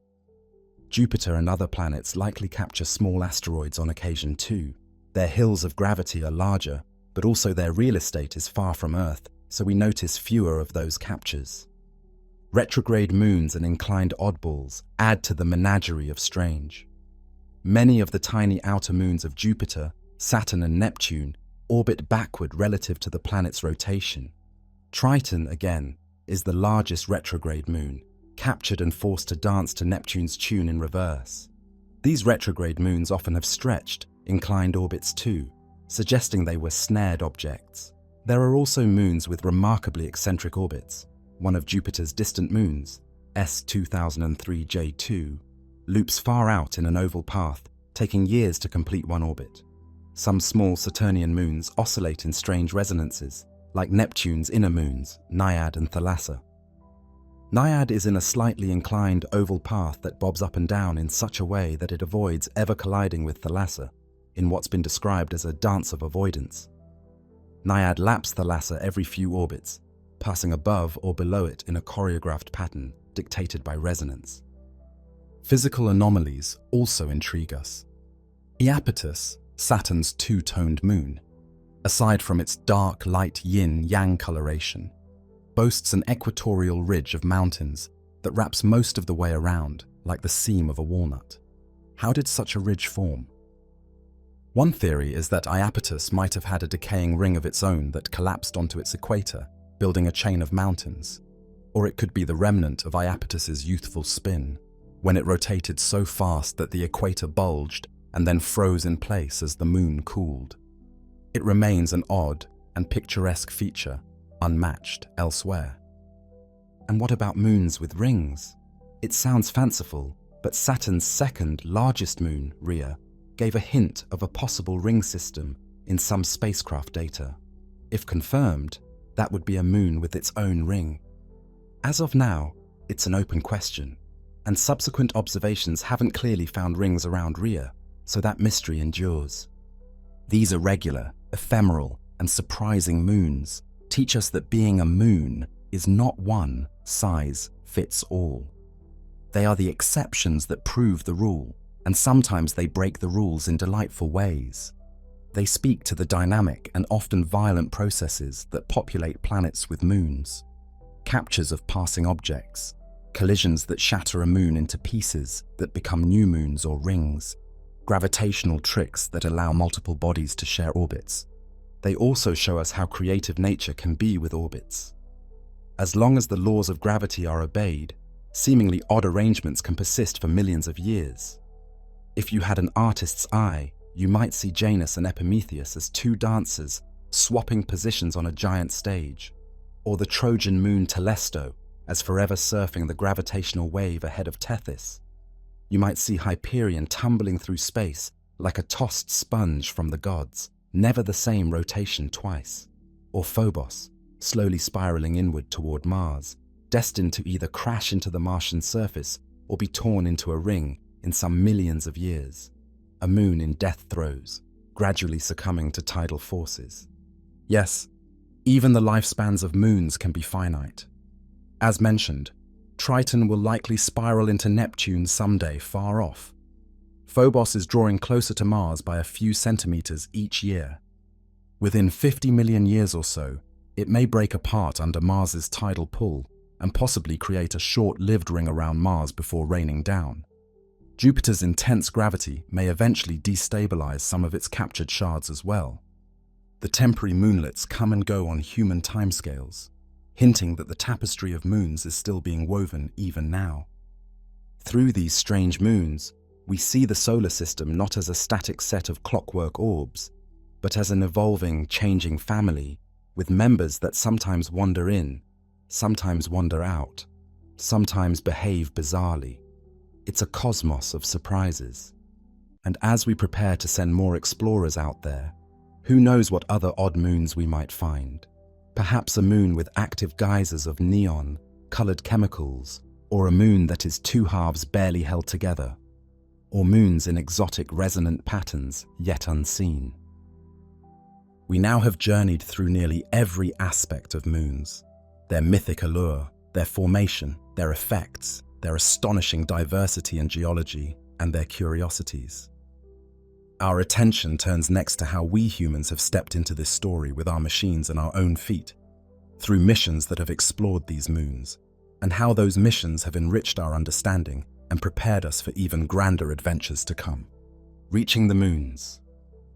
A: Jupiter and other planets likely capture small asteroids on occasion too. Their hills of gravity are larger, but also their real estate is far from Earth, so we notice fewer of those captures. Retrograde moons and inclined oddballs add to the menagerie of strange. Many of the tiny outer moons of Jupiter, Saturn and Neptune orbit backward relative to the planet's rotation. Triton, again, is the largest retrograde moon, captured and forced to dance to Neptune's tune in reverse. These retrograde moons often have stretched, inclined orbits too, suggesting they were snared objects. There are also moons with remarkably eccentric orbits. One of Jupiter's distant moons, S2003J2, loops far out in an oval path, taking years to complete one orbit. Some small Saturnian moons oscillate in strange resonances, like Neptune's inner moons, Naiad and Thalassa. Naiad is in a slightly inclined oval path that bobs up and down in such a way that it avoids ever colliding with Thalassa, in what's been described as a dance of avoidance. Naiad laps Thalassa every few orbits, passing above or below it in a choreographed pattern dictated by resonance. Physical anomalies also intrigue us. Iapetus, Saturn's two-toned moon, aside from its dark light yin-yang coloration, boasts an equatorial ridge of mountains that wraps most of the way around like the seam of a walnut. How did such a ridge form? One theory is that Iapetus might have had a decaying ring of its own that collapsed onto its equator, building a chain of mountains. Or it could be the remnant of Iapetus's youthful spin, when it rotated so fast that the equator bulged and then froze in place as the moon cooled. It remains an odd and picturesque feature, unmatched elsewhere. And what about moons with rings? It sounds fanciful, but Saturn's second largest moon, Rhea, gave a hint of a possible ring system in some spacecraft data. If confirmed, that would be a moon with its own ring. As of now, it's an open question, and subsequent observations haven't clearly found rings around Rhea, so that mystery endures. These irregular, ephemeral, and surprising moons teach us that being a moon is not one size fits all. They are the exceptions that prove the rule, and sometimes they break the rules in delightful ways. They speak to the dynamic and often violent processes that populate planets with moons. Captures of passing objects, collisions that shatter a moon into pieces that become new moons or rings, gravitational tricks that allow multiple bodies to share orbits. They also show us how creative nature can be with orbits. As long as the laws of gravity are obeyed, seemingly odd arrangements can persist for millions of years. If you had an artist's eye, you might see Janus and Epimetheus as two dancers swapping positions on a giant stage, or the Trojan moon Telesto as forever surfing the gravitational wave ahead of Tethys. You might see Hyperion tumbling through space like a tossed sponge from the gods, never the same rotation twice, or Phobos slowly spiraling inward toward Mars, destined to either crash into the Martian surface or be torn into a ring in some millions of years. A moon in death throes, gradually succumbing to tidal forces. Yes, even the lifespans of moons can be finite. As mentioned, Triton will likely spiral into Neptune someday far off. Phobos is drawing closer to Mars by a few centimeters each year. Within 50 million years or so, it may break apart under Mars's tidal pull and possibly create a short-lived ring around Mars before raining down. Jupiter's intense gravity may eventually destabilize some of its captured shards as well. The temporary moonlets come and go on human timescales, hinting that the tapestry of moons is still being woven even now. Through these strange moons, we see the solar system not as a static set of clockwork orbs, but as an evolving, changing family with members that sometimes wander in, sometimes wander out, sometimes behave bizarrely. It's a cosmos of surprises. And as we prepare to send more explorers out there, who knows what other odd moons we might find? Perhaps a moon with active geysers of neon, colored chemicals, or a moon that is two halves barely held together, or moons in exotic resonant patterns yet unseen. We now have journeyed through nearly every aspect of moons, their mythic allure, their formation, their effects, their astonishing diversity in geology, and their curiosities. Our attention turns next to how we humans have stepped into this story with our machines and our own feet, through missions that have explored these moons, and how those missions have enriched our understanding and prepared us for even grander adventures to come. Reaching the moons,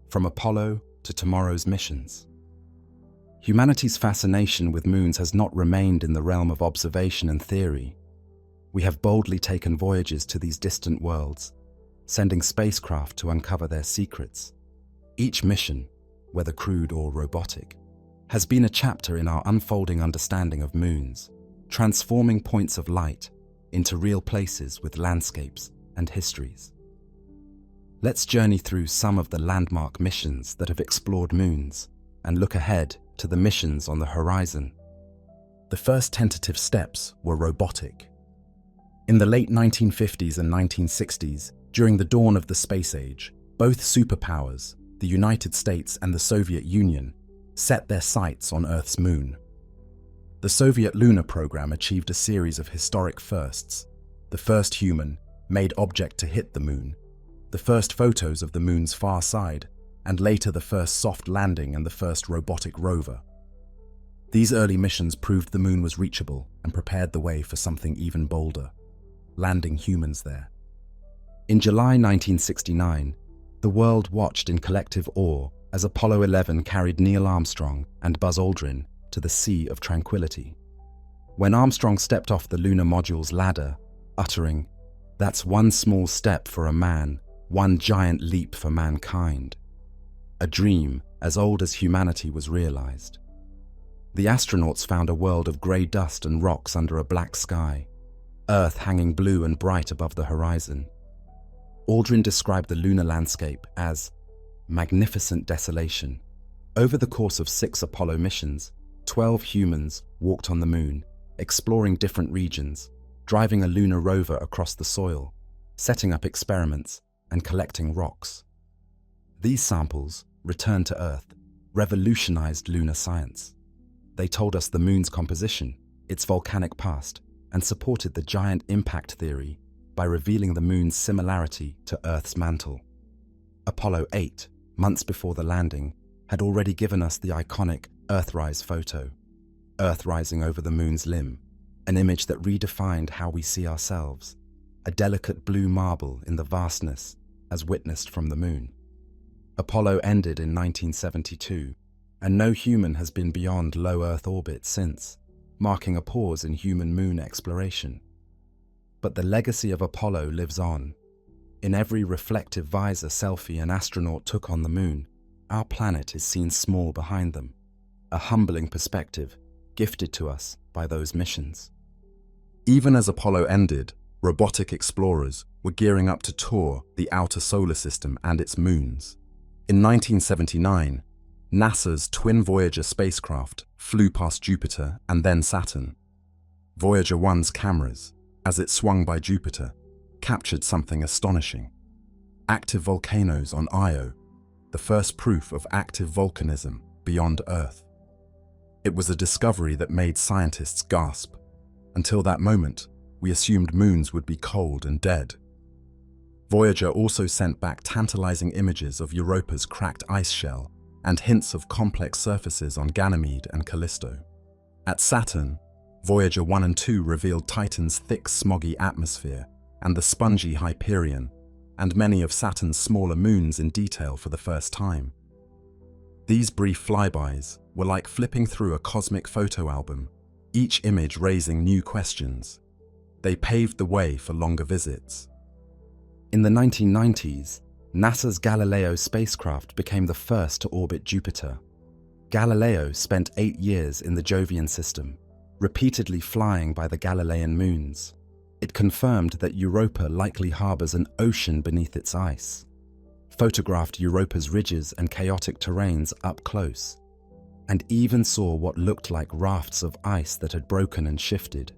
A: from Apollo to tomorrow's missions. Humanity's fascination with moons has not remained in the realm of observation and theory. We have boldly taken voyages to these distant worlds, sending spacecraft to uncover their secrets. Each mission, whether crewed or robotic, has been a chapter in our unfolding understanding of moons, transforming points of light into real places with landscapes and histories. Let's journey through some of the landmark missions that have explored moons and look ahead to the missions on the horizon. The first tentative steps were robotic. In the late 1950s and 1960s, during the dawn of the space age, both superpowers, the United States and the Soviet Union, set their sights on Earth's moon. The Soviet lunar program achieved a series of historic firsts: the first human, made object to hit the moon, the first photos of the moon's far side, and later the first soft landing and the first robotic rover. These early missions proved the moon was reachable and prepared the way for something even bolder, landing humans there. In July 1969, the world watched in collective awe as Apollo 11 carried Neil Armstrong and Buzz Aldrin to the Sea of Tranquility. When Armstrong stepped off the lunar module's ladder, uttering, "That's one small step for a man, one giant leap for mankind," a dream as old as humanity was realized. The astronauts found a world of grey dust and rocks under a black sky, Earth hanging blue and bright above the horizon. Aldrin described the lunar landscape as magnificent desolation. Over the course of 6 Apollo missions, 12 humans walked on the moon, exploring different regions, driving a lunar rover across the soil, setting up experiments, and collecting rocks. These samples, returned to Earth, revolutionized lunar science. They told us the moon's composition, its volcanic past, and supported the giant impact theory by revealing the moon's similarity to Earth's mantle. Apollo 8, months before the landing, had already given us the iconic Earthrise photo, Earth rising over the moon's limb, an image that redefined how we see ourselves, a delicate blue marble in the vastness as witnessed from the moon. Apollo ended in 1972, and no human has been beyond low Earth orbit since, marking a pause in human moon exploration. But the legacy of Apollo lives on. In every reflective visor selfie an astronaut took on the moon, our planet is seen small behind them, a humbling perspective gifted to us by those missions. Even as Apollo ended, robotic explorers were gearing up to tour the outer solar system and its moons. In 1979, NASA's twin Voyager spacecraft flew past Jupiter and then Saturn. Voyager 1's cameras, as it swung by Jupiter, captured something astonishing. Active volcanoes on Io, the first proof of active volcanism beyond Earth. It was a discovery that made scientists gasp. Until that moment, we assumed moons would be cold and dead. Voyager also sent back tantalizing images of Europa's cracked ice shell and hints of complex surfaces on Ganymede and Callisto. At Saturn, Voyager 1 and 2 revealed Titan's thick, smoggy atmosphere and the spongy Hyperion, and many of Saturn's smaller moons in detail for the first time. These brief flybys were like flipping through a cosmic photo album, each image raising new questions. They paved the way for longer visits. In the 1990s, NASA's Galileo spacecraft became the first to orbit Jupiter. Galileo spent 8 years in the Jovian system, repeatedly flying by the Galilean moons. It confirmed that Europa likely harbors an ocean beneath its ice, photographed Europa's ridges and chaotic terrains up close, and even saw what looked like rafts of ice that had broken and shifted.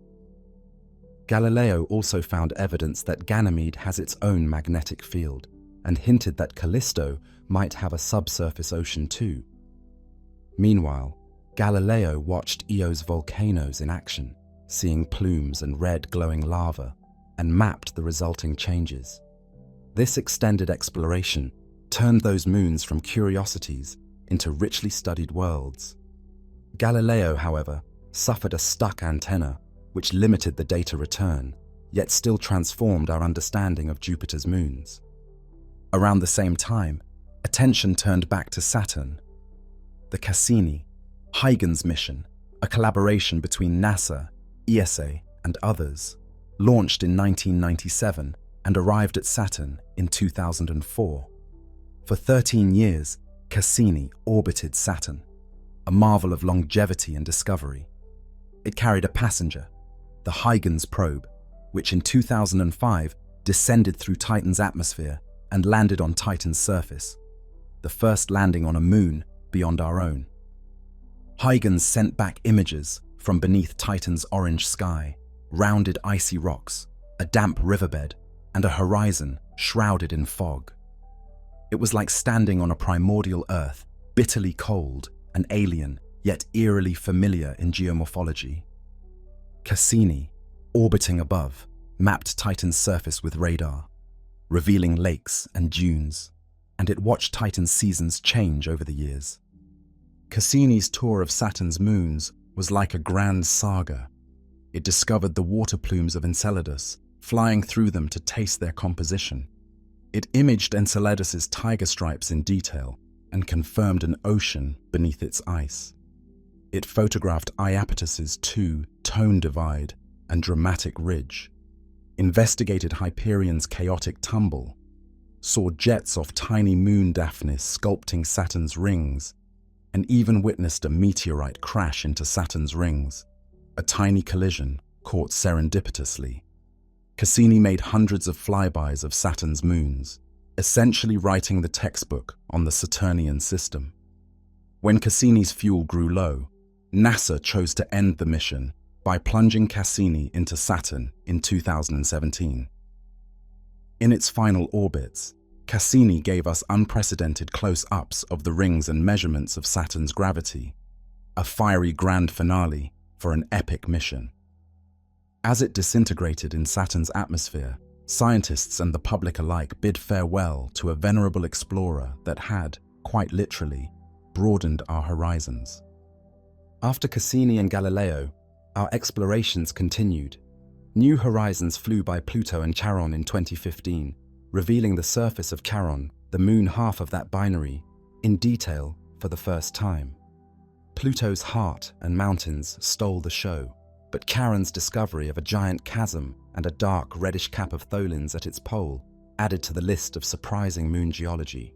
A: Galileo also found evidence that Ganymede has its own magnetic field, and hinted that Callisto might have a subsurface ocean too. Meanwhile, Galileo watched Io's volcanoes in action, seeing plumes and red glowing lava, and mapped the resulting changes. This extended exploration turned those moons from curiosities into richly studied worlds. Galileo, however, suffered a stuck antenna, which limited the data return, yet still transformed our understanding of Jupiter's moons. Around the same time, attention turned back to Saturn. The Cassini-Huygens mission, a collaboration between NASA, ESA, and others, launched in 1997 and arrived at Saturn in 2004. For 13 years, Cassini orbited Saturn, a marvel of longevity and discovery. It carried a passenger, the Huygens probe, which in 2005 descended through Titan's atmosphere and landed on Titan's surface, the first landing on a moon beyond our own. Huygens sent back images from beneath Titan's orange sky, rounded icy rocks, a damp riverbed, and a horizon shrouded in fog. It was like standing on a primordial Earth, bitterly cold and alien, yet eerily familiar in geomorphology. Cassini, orbiting above, mapped Titan's surface with radar, revealing lakes and dunes, and it watched Titan's seasons change over the years. Cassini's tour of Saturn's moons was like a grand saga. It discovered the water plumes of Enceladus, flying through them to taste their composition. It imaged Enceladus's tiger stripes in detail and confirmed an ocean beneath its ice. It photographed Iapetus's two-tone divide and dramatic ridge, investigated Hyperion's chaotic tumble, saw jets off tiny moon Daphnis sculpting Saturn's rings, and even witnessed a meteorite crash into Saturn's rings, a tiny collision caught serendipitously. Cassini made hundreds of flybys of Saturn's moons, essentially writing the textbook on the Saturnian system. When Cassini's fuel grew low, NASA chose to end the mission by plunging Cassini into Saturn in 2017. In its final orbits, Cassini gave us unprecedented close-ups of the rings and measurements of Saturn's gravity, a fiery grand finale for an epic mission. As it disintegrated in Saturn's atmosphere, scientists and the public alike bid farewell to a venerable explorer that had, quite literally, broadened our horizons. After Cassini and Galileo, our explorations continued. New horizons flew by Pluto and Charon in 2015, revealing the surface of Charon, the moon half of that binary, in detail for the first time. Pluto's heart and mountains stole the show, but Charon's discovery of a giant chasm and a dark reddish cap of tholins at its pole added to the list of surprising moon geology.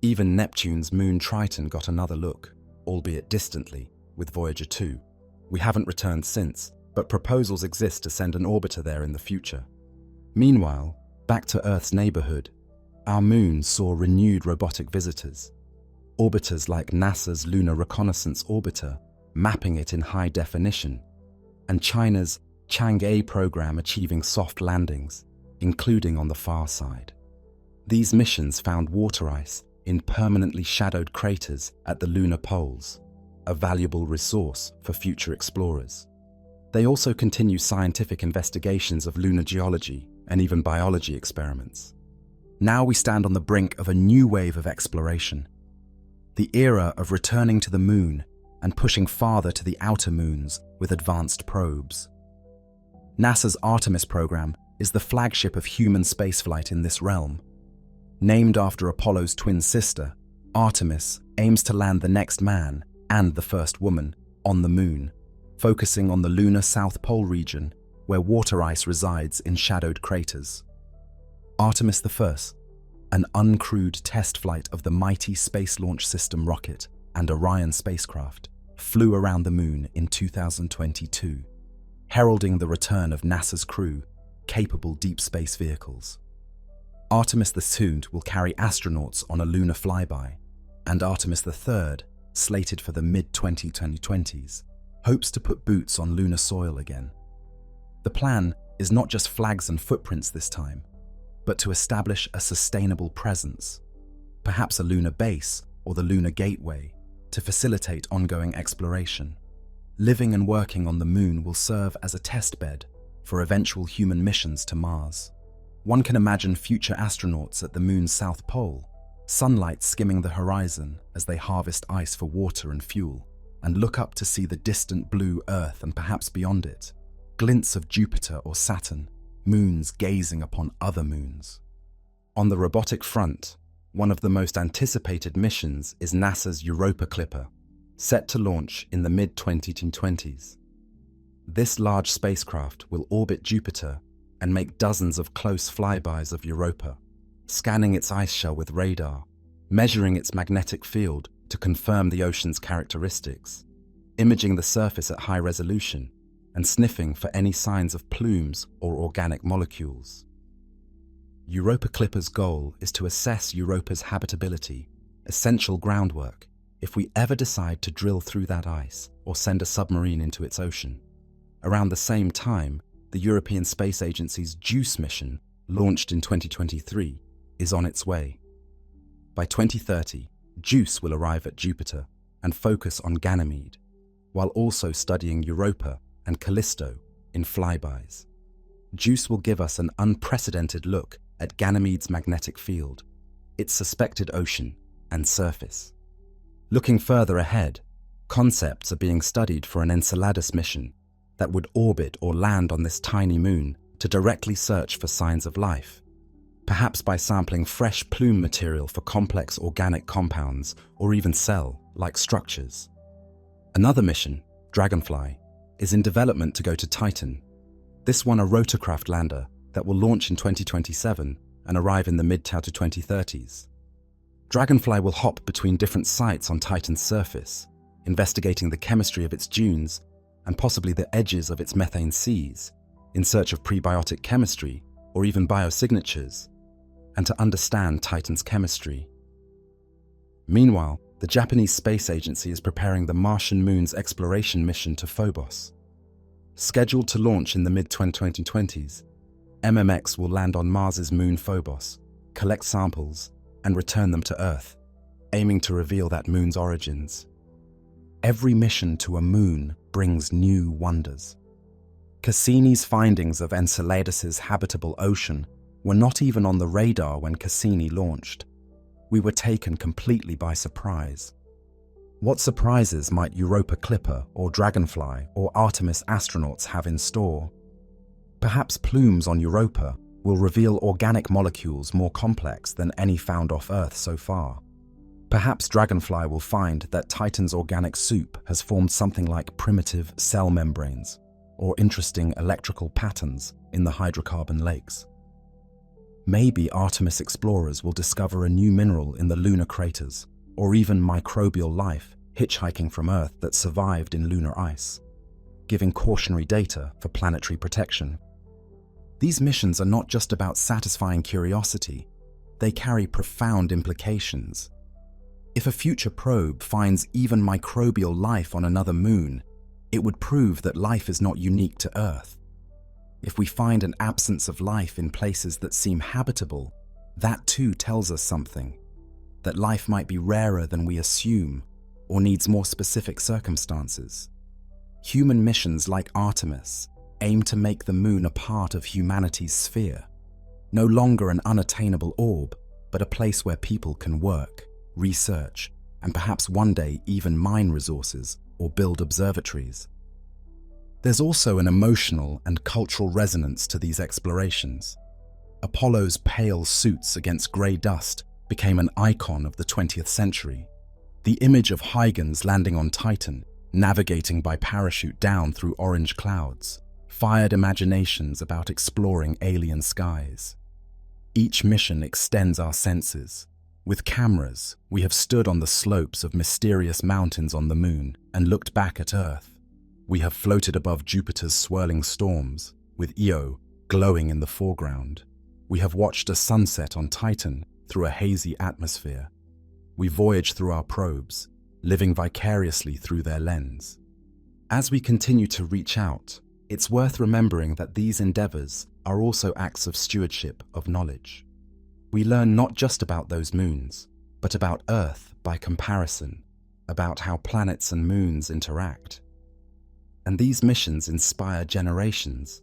A: Even Neptune's moon Triton got another look, albeit distantly, with Voyager 2. We haven't returned since, but proposals exist to send an orbiter there in the future. Meanwhile, back to Earth's neighborhood, our moon saw renewed robotic visitors. Orbiters like NASA's Lunar Reconnaissance Orbiter, mapping it in high definition, and China's Chang'e program achieving soft landings, including on the far side. These missions found water ice in permanently shadowed craters at the lunar poles, a valuable resource for future explorers. They also continue scientific investigations of lunar geology and even biology experiments. Now we stand on the brink of a new wave of exploration, the era of returning to the moon and pushing farther to the outer moons with advanced probes. NASA's Artemis program is the flagship of human spaceflight in this realm. Named after Apollo's twin sister, Artemis aims to land the next man and the first woman on the moon, focusing on the lunar South Pole region where water ice resides in shadowed craters. Artemis I, an uncrewed test flight of the mighty Space Launch System rocket and Orion spacecraft, flew around the moon in 2022, heralding the return of NASA's crew, capable deep space vehicles. Artemis II will carry astronauts on a lunar flyby, and Artemis III, slated for the mid-2020s, hopes to put boots on lunar soil again. The plan is not just flags and footprints this time, but to establish a sustainable presence, perhaps a lunar base or the lunar gateway, to facilitate ongoing exploration. Living and working on the moon will serve as a test bed for eventual human missions to Mars. One can imagine future astronauts at the moon's south pole, sunlight skimming the horizon as they harvest ice for water and fuel, and look up to see the distant blue Earth and perhaps beyond it, glints of Jupiter or Saturn, moons gazing upon other moons. On the robotic front, one of the most anticipated missions is NASA's Europa Clipper, set to launch in the mid-2020s. This large spacecraft will orbit Jupiter and make dozens of close flybys of Europa, scanning its ice shell with radar, measuring its magnetic field to confirm the ocean's characteristics, imaging the surface at high resolution, and sniffing for any signs of plumes or organic molecules. Europa Clipper's goal is to assess Europa's habitability, essential groundwork, if we ever decide to drill through that ice or send a submarine into its ocean. Around the same time, the European Space Agency's JUICE mission, launched in 2023, is on its way. By 2030, JUICE will arrive at Jupiter and focus on Ganymede, while also studying Europa and Callisto in flybys. JUICE will give us an unprecedented look at Ganymede's magnetic field, its suspected ocean and surface. Looking further ahead, concepts are being studied for an Enceladus mission that would orbit or land on this tiny moon to directly search for signs of life, perhaps by sampling fresh plume material for complex organic compounds or even cell-like structures. Another mission, Dragonfly, is in development to go to Titan. This one a rotorcraft lander that will launch in 2027 and arrive in the mid-2030s. Dragonfly will hop between different sites on Titan's surface, investigating the chemistry of its dunes and possibly the edges of its methane seas, in search of prebiotic chemistry or even biosignatures, and to understand Titan's chemistry. Meanwhile, the Japanese Space Agency is preparing the Martian moon's exploration mission to Phobos. Scheduled to launch in the mid-2020s, MMX will land on Mars's moon Phobos, collect samples, and return them to Earth, aiming to reveal that moon's origins. Every mission to a moon brings new wonders. Cassini's findings of Enceladus's habitable ocean were not even on the radar when Cassini launched. We were taken completely by surprise. What surprises might Europa Clipper or Dragonfly or Artemis astronauts have in store? Perhaps plumes on Europa will reveal organic molecules more complex than any found off Earth so far. Perhaps Dragonfly will find that Titan's organic soup has formed something like primitive cell membranes or interesting electrical patterns in the hydrocarbon lakes. Maybe Artemis explorers will discover a new mineral in the lunar craters, or even microbial life hitchhiking from Earth that survived in lunar ice, giving cautionary data for planetary protection. These missions are not just about satisfying curiosity, they carry profound implications. If a future probe finds even microbial life on another moon, it would prove that life is not unique to Earth. If we find an absence of life in places that seem habitable, that too tells us something, that life might be rarer than we assume or needs more specific circumstances. Human missions like Artemis aim to make the moon a part of humanity's sphere, no longer an unattainable orb, but a place where people can work, research, and perhaps one day even mine resources or build observatories. There's also an emotional and cultural resonance to these explorations. Apollo's pale suits against grey dust became an icon of the 20th century. The image of Huygens landing on Titan, navigating by parachute down through orange clouds, fired imaginations about exploring alien skies. Each mission extends our senses. With cameras, we have stood on the slopes of mysterious mountains on the moon and looked back at Earth. We have floated above Jupiter's swirling storms, with Io glowing in the foreground. We have watched a sunset on Titan through a hazy atmosphere. We voyage through our probes, living vicariously through their lens. As we continue to reach out, it's worth remembering that these endeavors are also acts of stewardship of knowledge. We learn not just about those moons, but about Earth by comparison, about how planets and moons interact. And these missions inspire generations.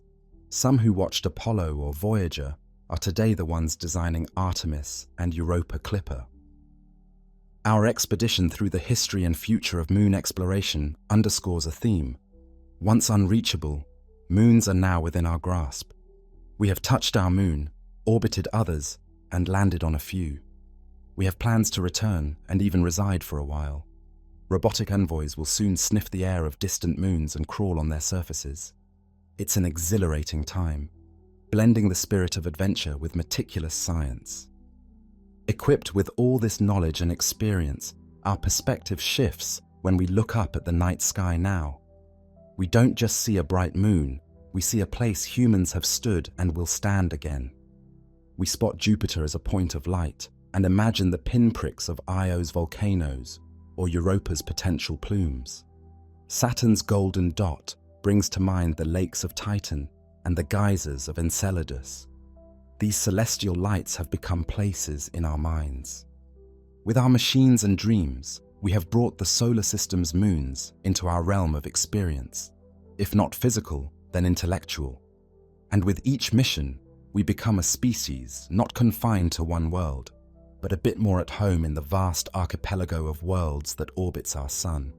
A: Some who watched Apollo or Voyager are today the ones designing Artemis and Europa Clipper. Our expedition through the history and future of moon exploration underscores a theme. Once unreachable, moons are now within our grasp. We have touched our moon, orbited others, and landed on a few. We have plans to return and even reside for a while. Robotic envoys will soon sniff the air of distant moons and crawl on their surfaces. It's an exhilarating time, blending the spirit of adventure with meticulous science. Equipped with all this knowledge and experience, our perspective shifts when we look up at the night sky now. We don't just see a bright moon, we see a place humans have stood and will stand again. We spot Jupiter as a point of light and imagine the pinpricks of Io's volcanoes or Europa's potential plumes. Saturn's golden dot brings to mind the lakes of Titan and the geysers of Enceladus. These celestial lights have become places in our minds. With our machines and dreams, we have brought the solar system's moons into our realm of experience, if not physical, then intellectual. And with each mission, we become a species not confined to one world, but a bit more at home in the vast archipelago of worlds that orbits our sun.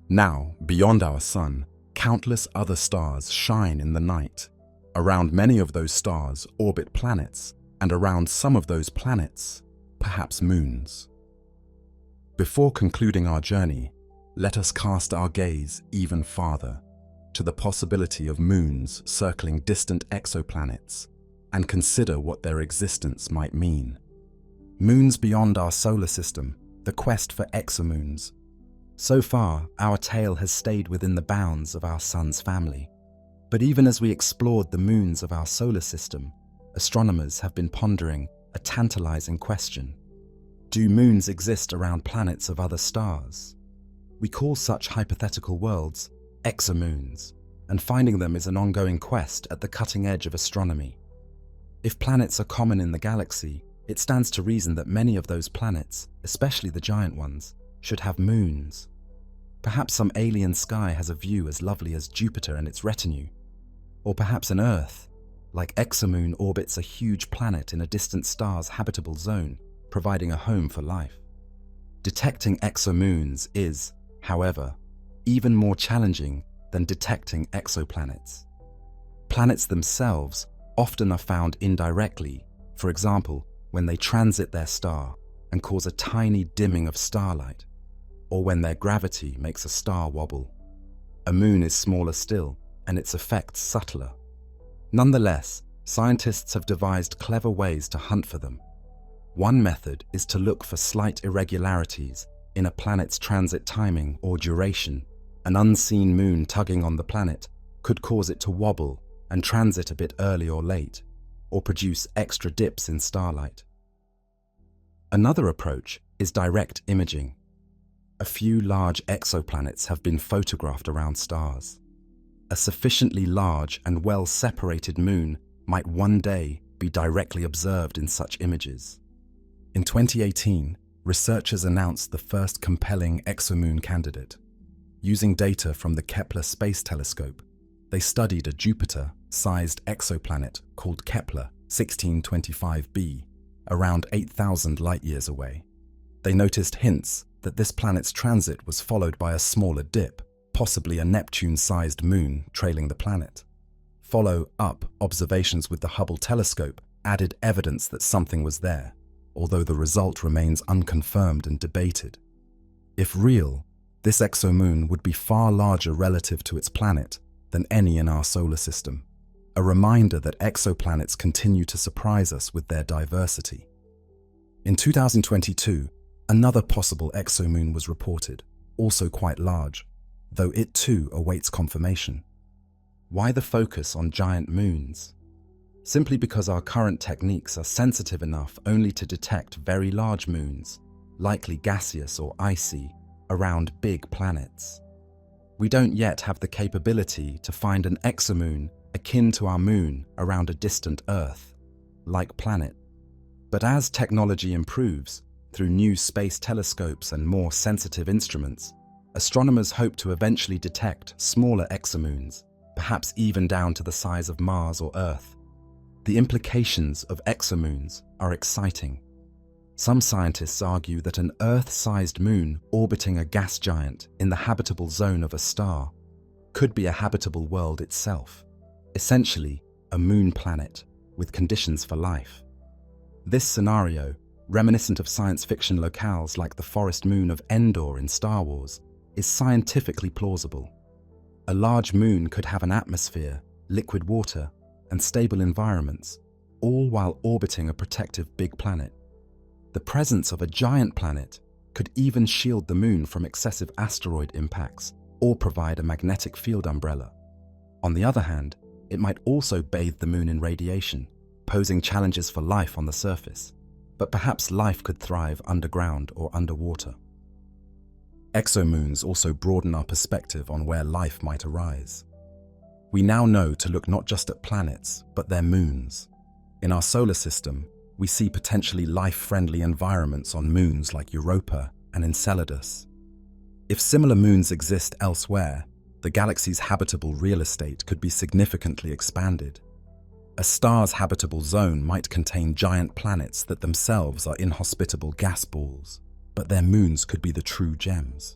A: Now, beyond our sun, countless other stars shine in the night. Around many of those stars orbit planets, and around some of those planets, perhaps moons. Before concluding our journey, let us cast our gaze even farther, to the possibility of moons circling distant exoplanets, and consider what their existence might mean. Moons beyond our solar system, the quest for exomoons. So far, our tale has stayed within the bounds of our sun's family. But even as we explored the moons of our solar system, astronomers have been pondering a tantalizing question. Do moons exist around planets of other stars? We call such hypothetical worlds exomoons, and finding them is an ongoing quest at the cutting edge of astronomy. If planets are common in the galaxy, it stands to reason that many of those planets, especially the giant ones, should have moons. Perhaps some alien sky has a view as lovely as Jupiter and its retinue. Or perhaps an Earth, like exomoon, orbits a huge planet in a distant star's habitable zone, providing a home for life. Detecting exomoons is, however, even more challenging than detecting exoplanets. Planets themselves often are found indirectly, for example, when they transit their star and cause a tiny dimming of starlight, or when their gravity makes a star wobble. A moon is smaller still, and its effects subtler. Nonetheless, scientists have devised clever ways to hunt for them. One method is to look for slight irregularities in a planet's transit timing or duration. An unseen moon tugging on the planet could cause it to wobble and transit a bit early or late, or produce extra dips in starlight. Another approach is direct imaging. A few large exoplanets have been photographed around stars. A sufficiently large and well-separated moon might one day be directly observed in such images. In 2018, researchers announced the first compelling exomoon candidate. Using data from the Kepler Space Telescope, they studied a Jupiter-sized exoplanet called Kepler 1625b, around 8,000 light-years away. They noticed hints that this planet's transit was followed by a smaller dip, possibly a Neptune-sized moon trailing the planet. Follow-up observations with the Hubble telescope added evidence that something was there, although the result remains unconfirmed and debated. If real, this exomoon would be far larger relative to its planet than any in our solar system, a reminder that exoplanets continue to surprise us with their diversity. In 2022, another possible exomoon was reported, also quite large, though it too awaits confirmation. Why the focus on giant moons? Simply because our current techniques are sensitive enough only to detect very large moons, likely gaseous or icy, around big planets. We don't yet have the capability to find an exomoon akin to our moon around a distant Earth-like planet. But as technology improves, through new space telescopes and more sensitive instruments, astronomers hope to eventually detect smaller exomoons, perhaps even down to the size of Mars or Earth. The implications of exomoons are exciting. Some scientists argue that an Earth-sized moon orbiting a gas giant in the habitable zone of a star could be a habitable world itself, essentially a moon planet with conditions for life. This scenario, reminiscent of science fiction locales like the forest moon of Endor in Star Wars, is scientifically plausible. A large moon could have an atmosphere, liquid water, and stable environments, all while orbiting a protective big planet. The presence of a giant planet could even shield the moon from excessive asteroid impacts or provide a magnetic field umbrella. On the other hand, it might also bathe the moon in radiation, posing challenges for life on the surface, but perhaps life could thrive underground or underwater. Exomoons also broaden our perspective on where life might arise. We now know to look not just at planets, but their moons. In our solar system, we see potentially life-friendly environments on moons like Europa and Enceladus. If similar moons exist elsewhere, the galaxy's habitable real estate could be significantly expanded. A star's habitable zone might contain giant planets that themselves are inhospitable gas balls, but their moons could be the true gems.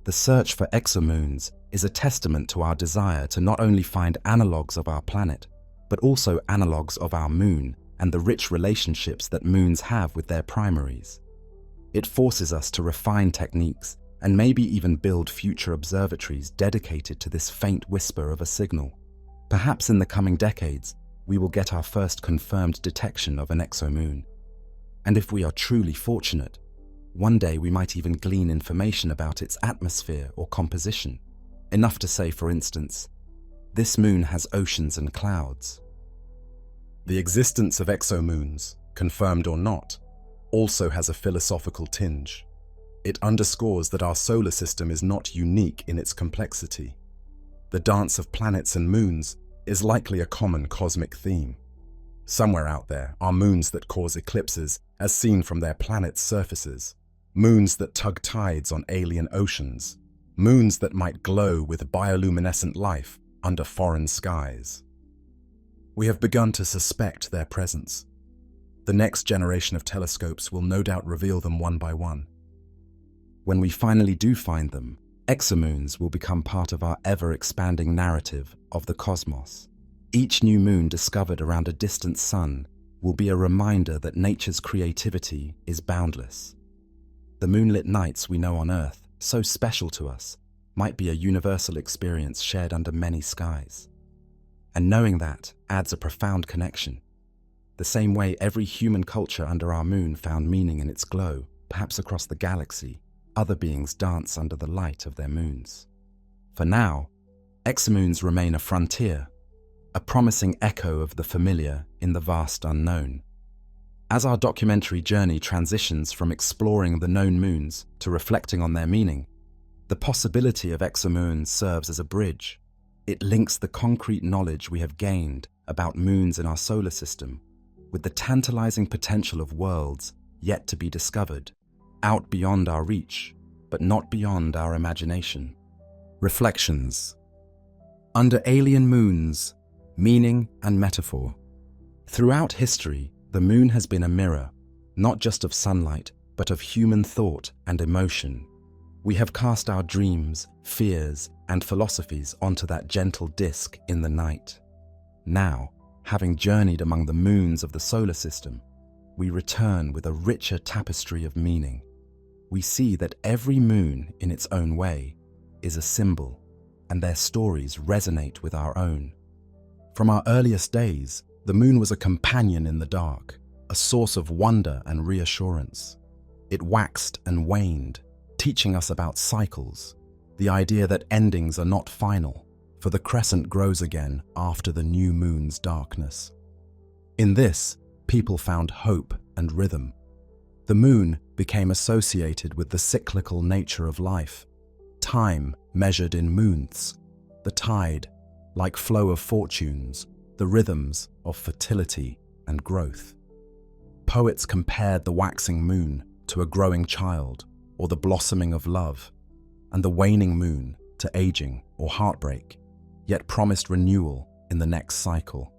A: The search for exomoons is a testament to our desire to not only find analogues of our planet, but also analogues of our moon and the rich relationships that moons have with their primaries. It forces us to refine techniques and maybe even build future observatories dedicated to this faint whisper of a signal. Perhaps in the coming decades, we will get our first confirmed detection of an exomoon. And if we are truly fortunate, one day we might even glean information about its atmosphere or composition, enough to say, for instance, this moon has oceans and clouds. The existence of exomoons, confirmed or not, also has a philosophical tinge. It underscores that our solar system is not unique in its complexity. The dance of planets and moons is likely a common cosmic theme. Somewhere out there are moons that cause eclipses as seen from their planets' surfaces, moons that tug tides on alien oceans, moons that might glow with bioluminescent life under foreign skies. We have begun to suspect their presence. The next generation of telescopes will no doubt reveal them one by one. When we finally do find them, exomoons will become part of our ever-expanding narrative of the cosmos. Each new moon discovered around a distant sun will be a reminder that nature's creativity is boundless. The moonlit nights we know on Earth, so special to us, might be a universal experience shared under many skies. And knowing that adds a profound connection. The same way every human culture under our moon found meaning in its glow, perhaps across the galaxy, other beings dance under the light of their moons. For now, exomoons remain a frontier, a promising echo of the familiar in the vast unknown. As our documentary journey transitions from exploring the known moons to reflecting on their meaning, the possibility of exomoons serves as a bridge. It links the concrete knowledge we have gained about moons in our solar system with the tantalizing potential of worlds yet to be discovered, out beyond our reach, but not beyond our imagination. Reflections. Under alien moons, meaning and metaphor. Throughout history, the moon has been a mirror, not just of sunlight, but of human thought and emotion. We have cast our dreams, fears, and philosophies onto that gentle disk in the night. Now, having journeyed among the moons of the solar system, we return with a richer tapestry of meaning. We see that every moon, in its own way, is a symbol, and their stories resonate with our own. From our earliest days, the moon was a companion in the dark, a source of wonder and reassurance. It waxed and waned, teaching us about cycles, the idea that endings are not final, for the crescent grows again after the new moon's darkness. In this, people found hope and rhythm. The moon became associated with the cyclical nature of life, time measured in moonths, the tide, like flow of fortunes, the rhythms of fertility and growth. Poets compared the waxing moon to a growing child or the blossoming of love, and the waning moon to aging or heartbreak, yet promised renewal in the next cycle.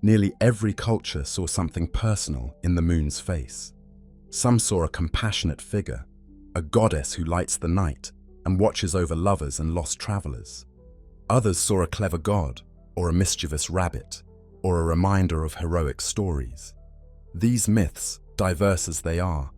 A: Nearly every culture saw something personal in the moon's face. Some saw a compassionate figure, a goddess who lights the night and watches over lovers and lost travelers. Others saw a clever god, or a mischievous rabbit, or a reminder of heroic stories. These myths, diverse as they are,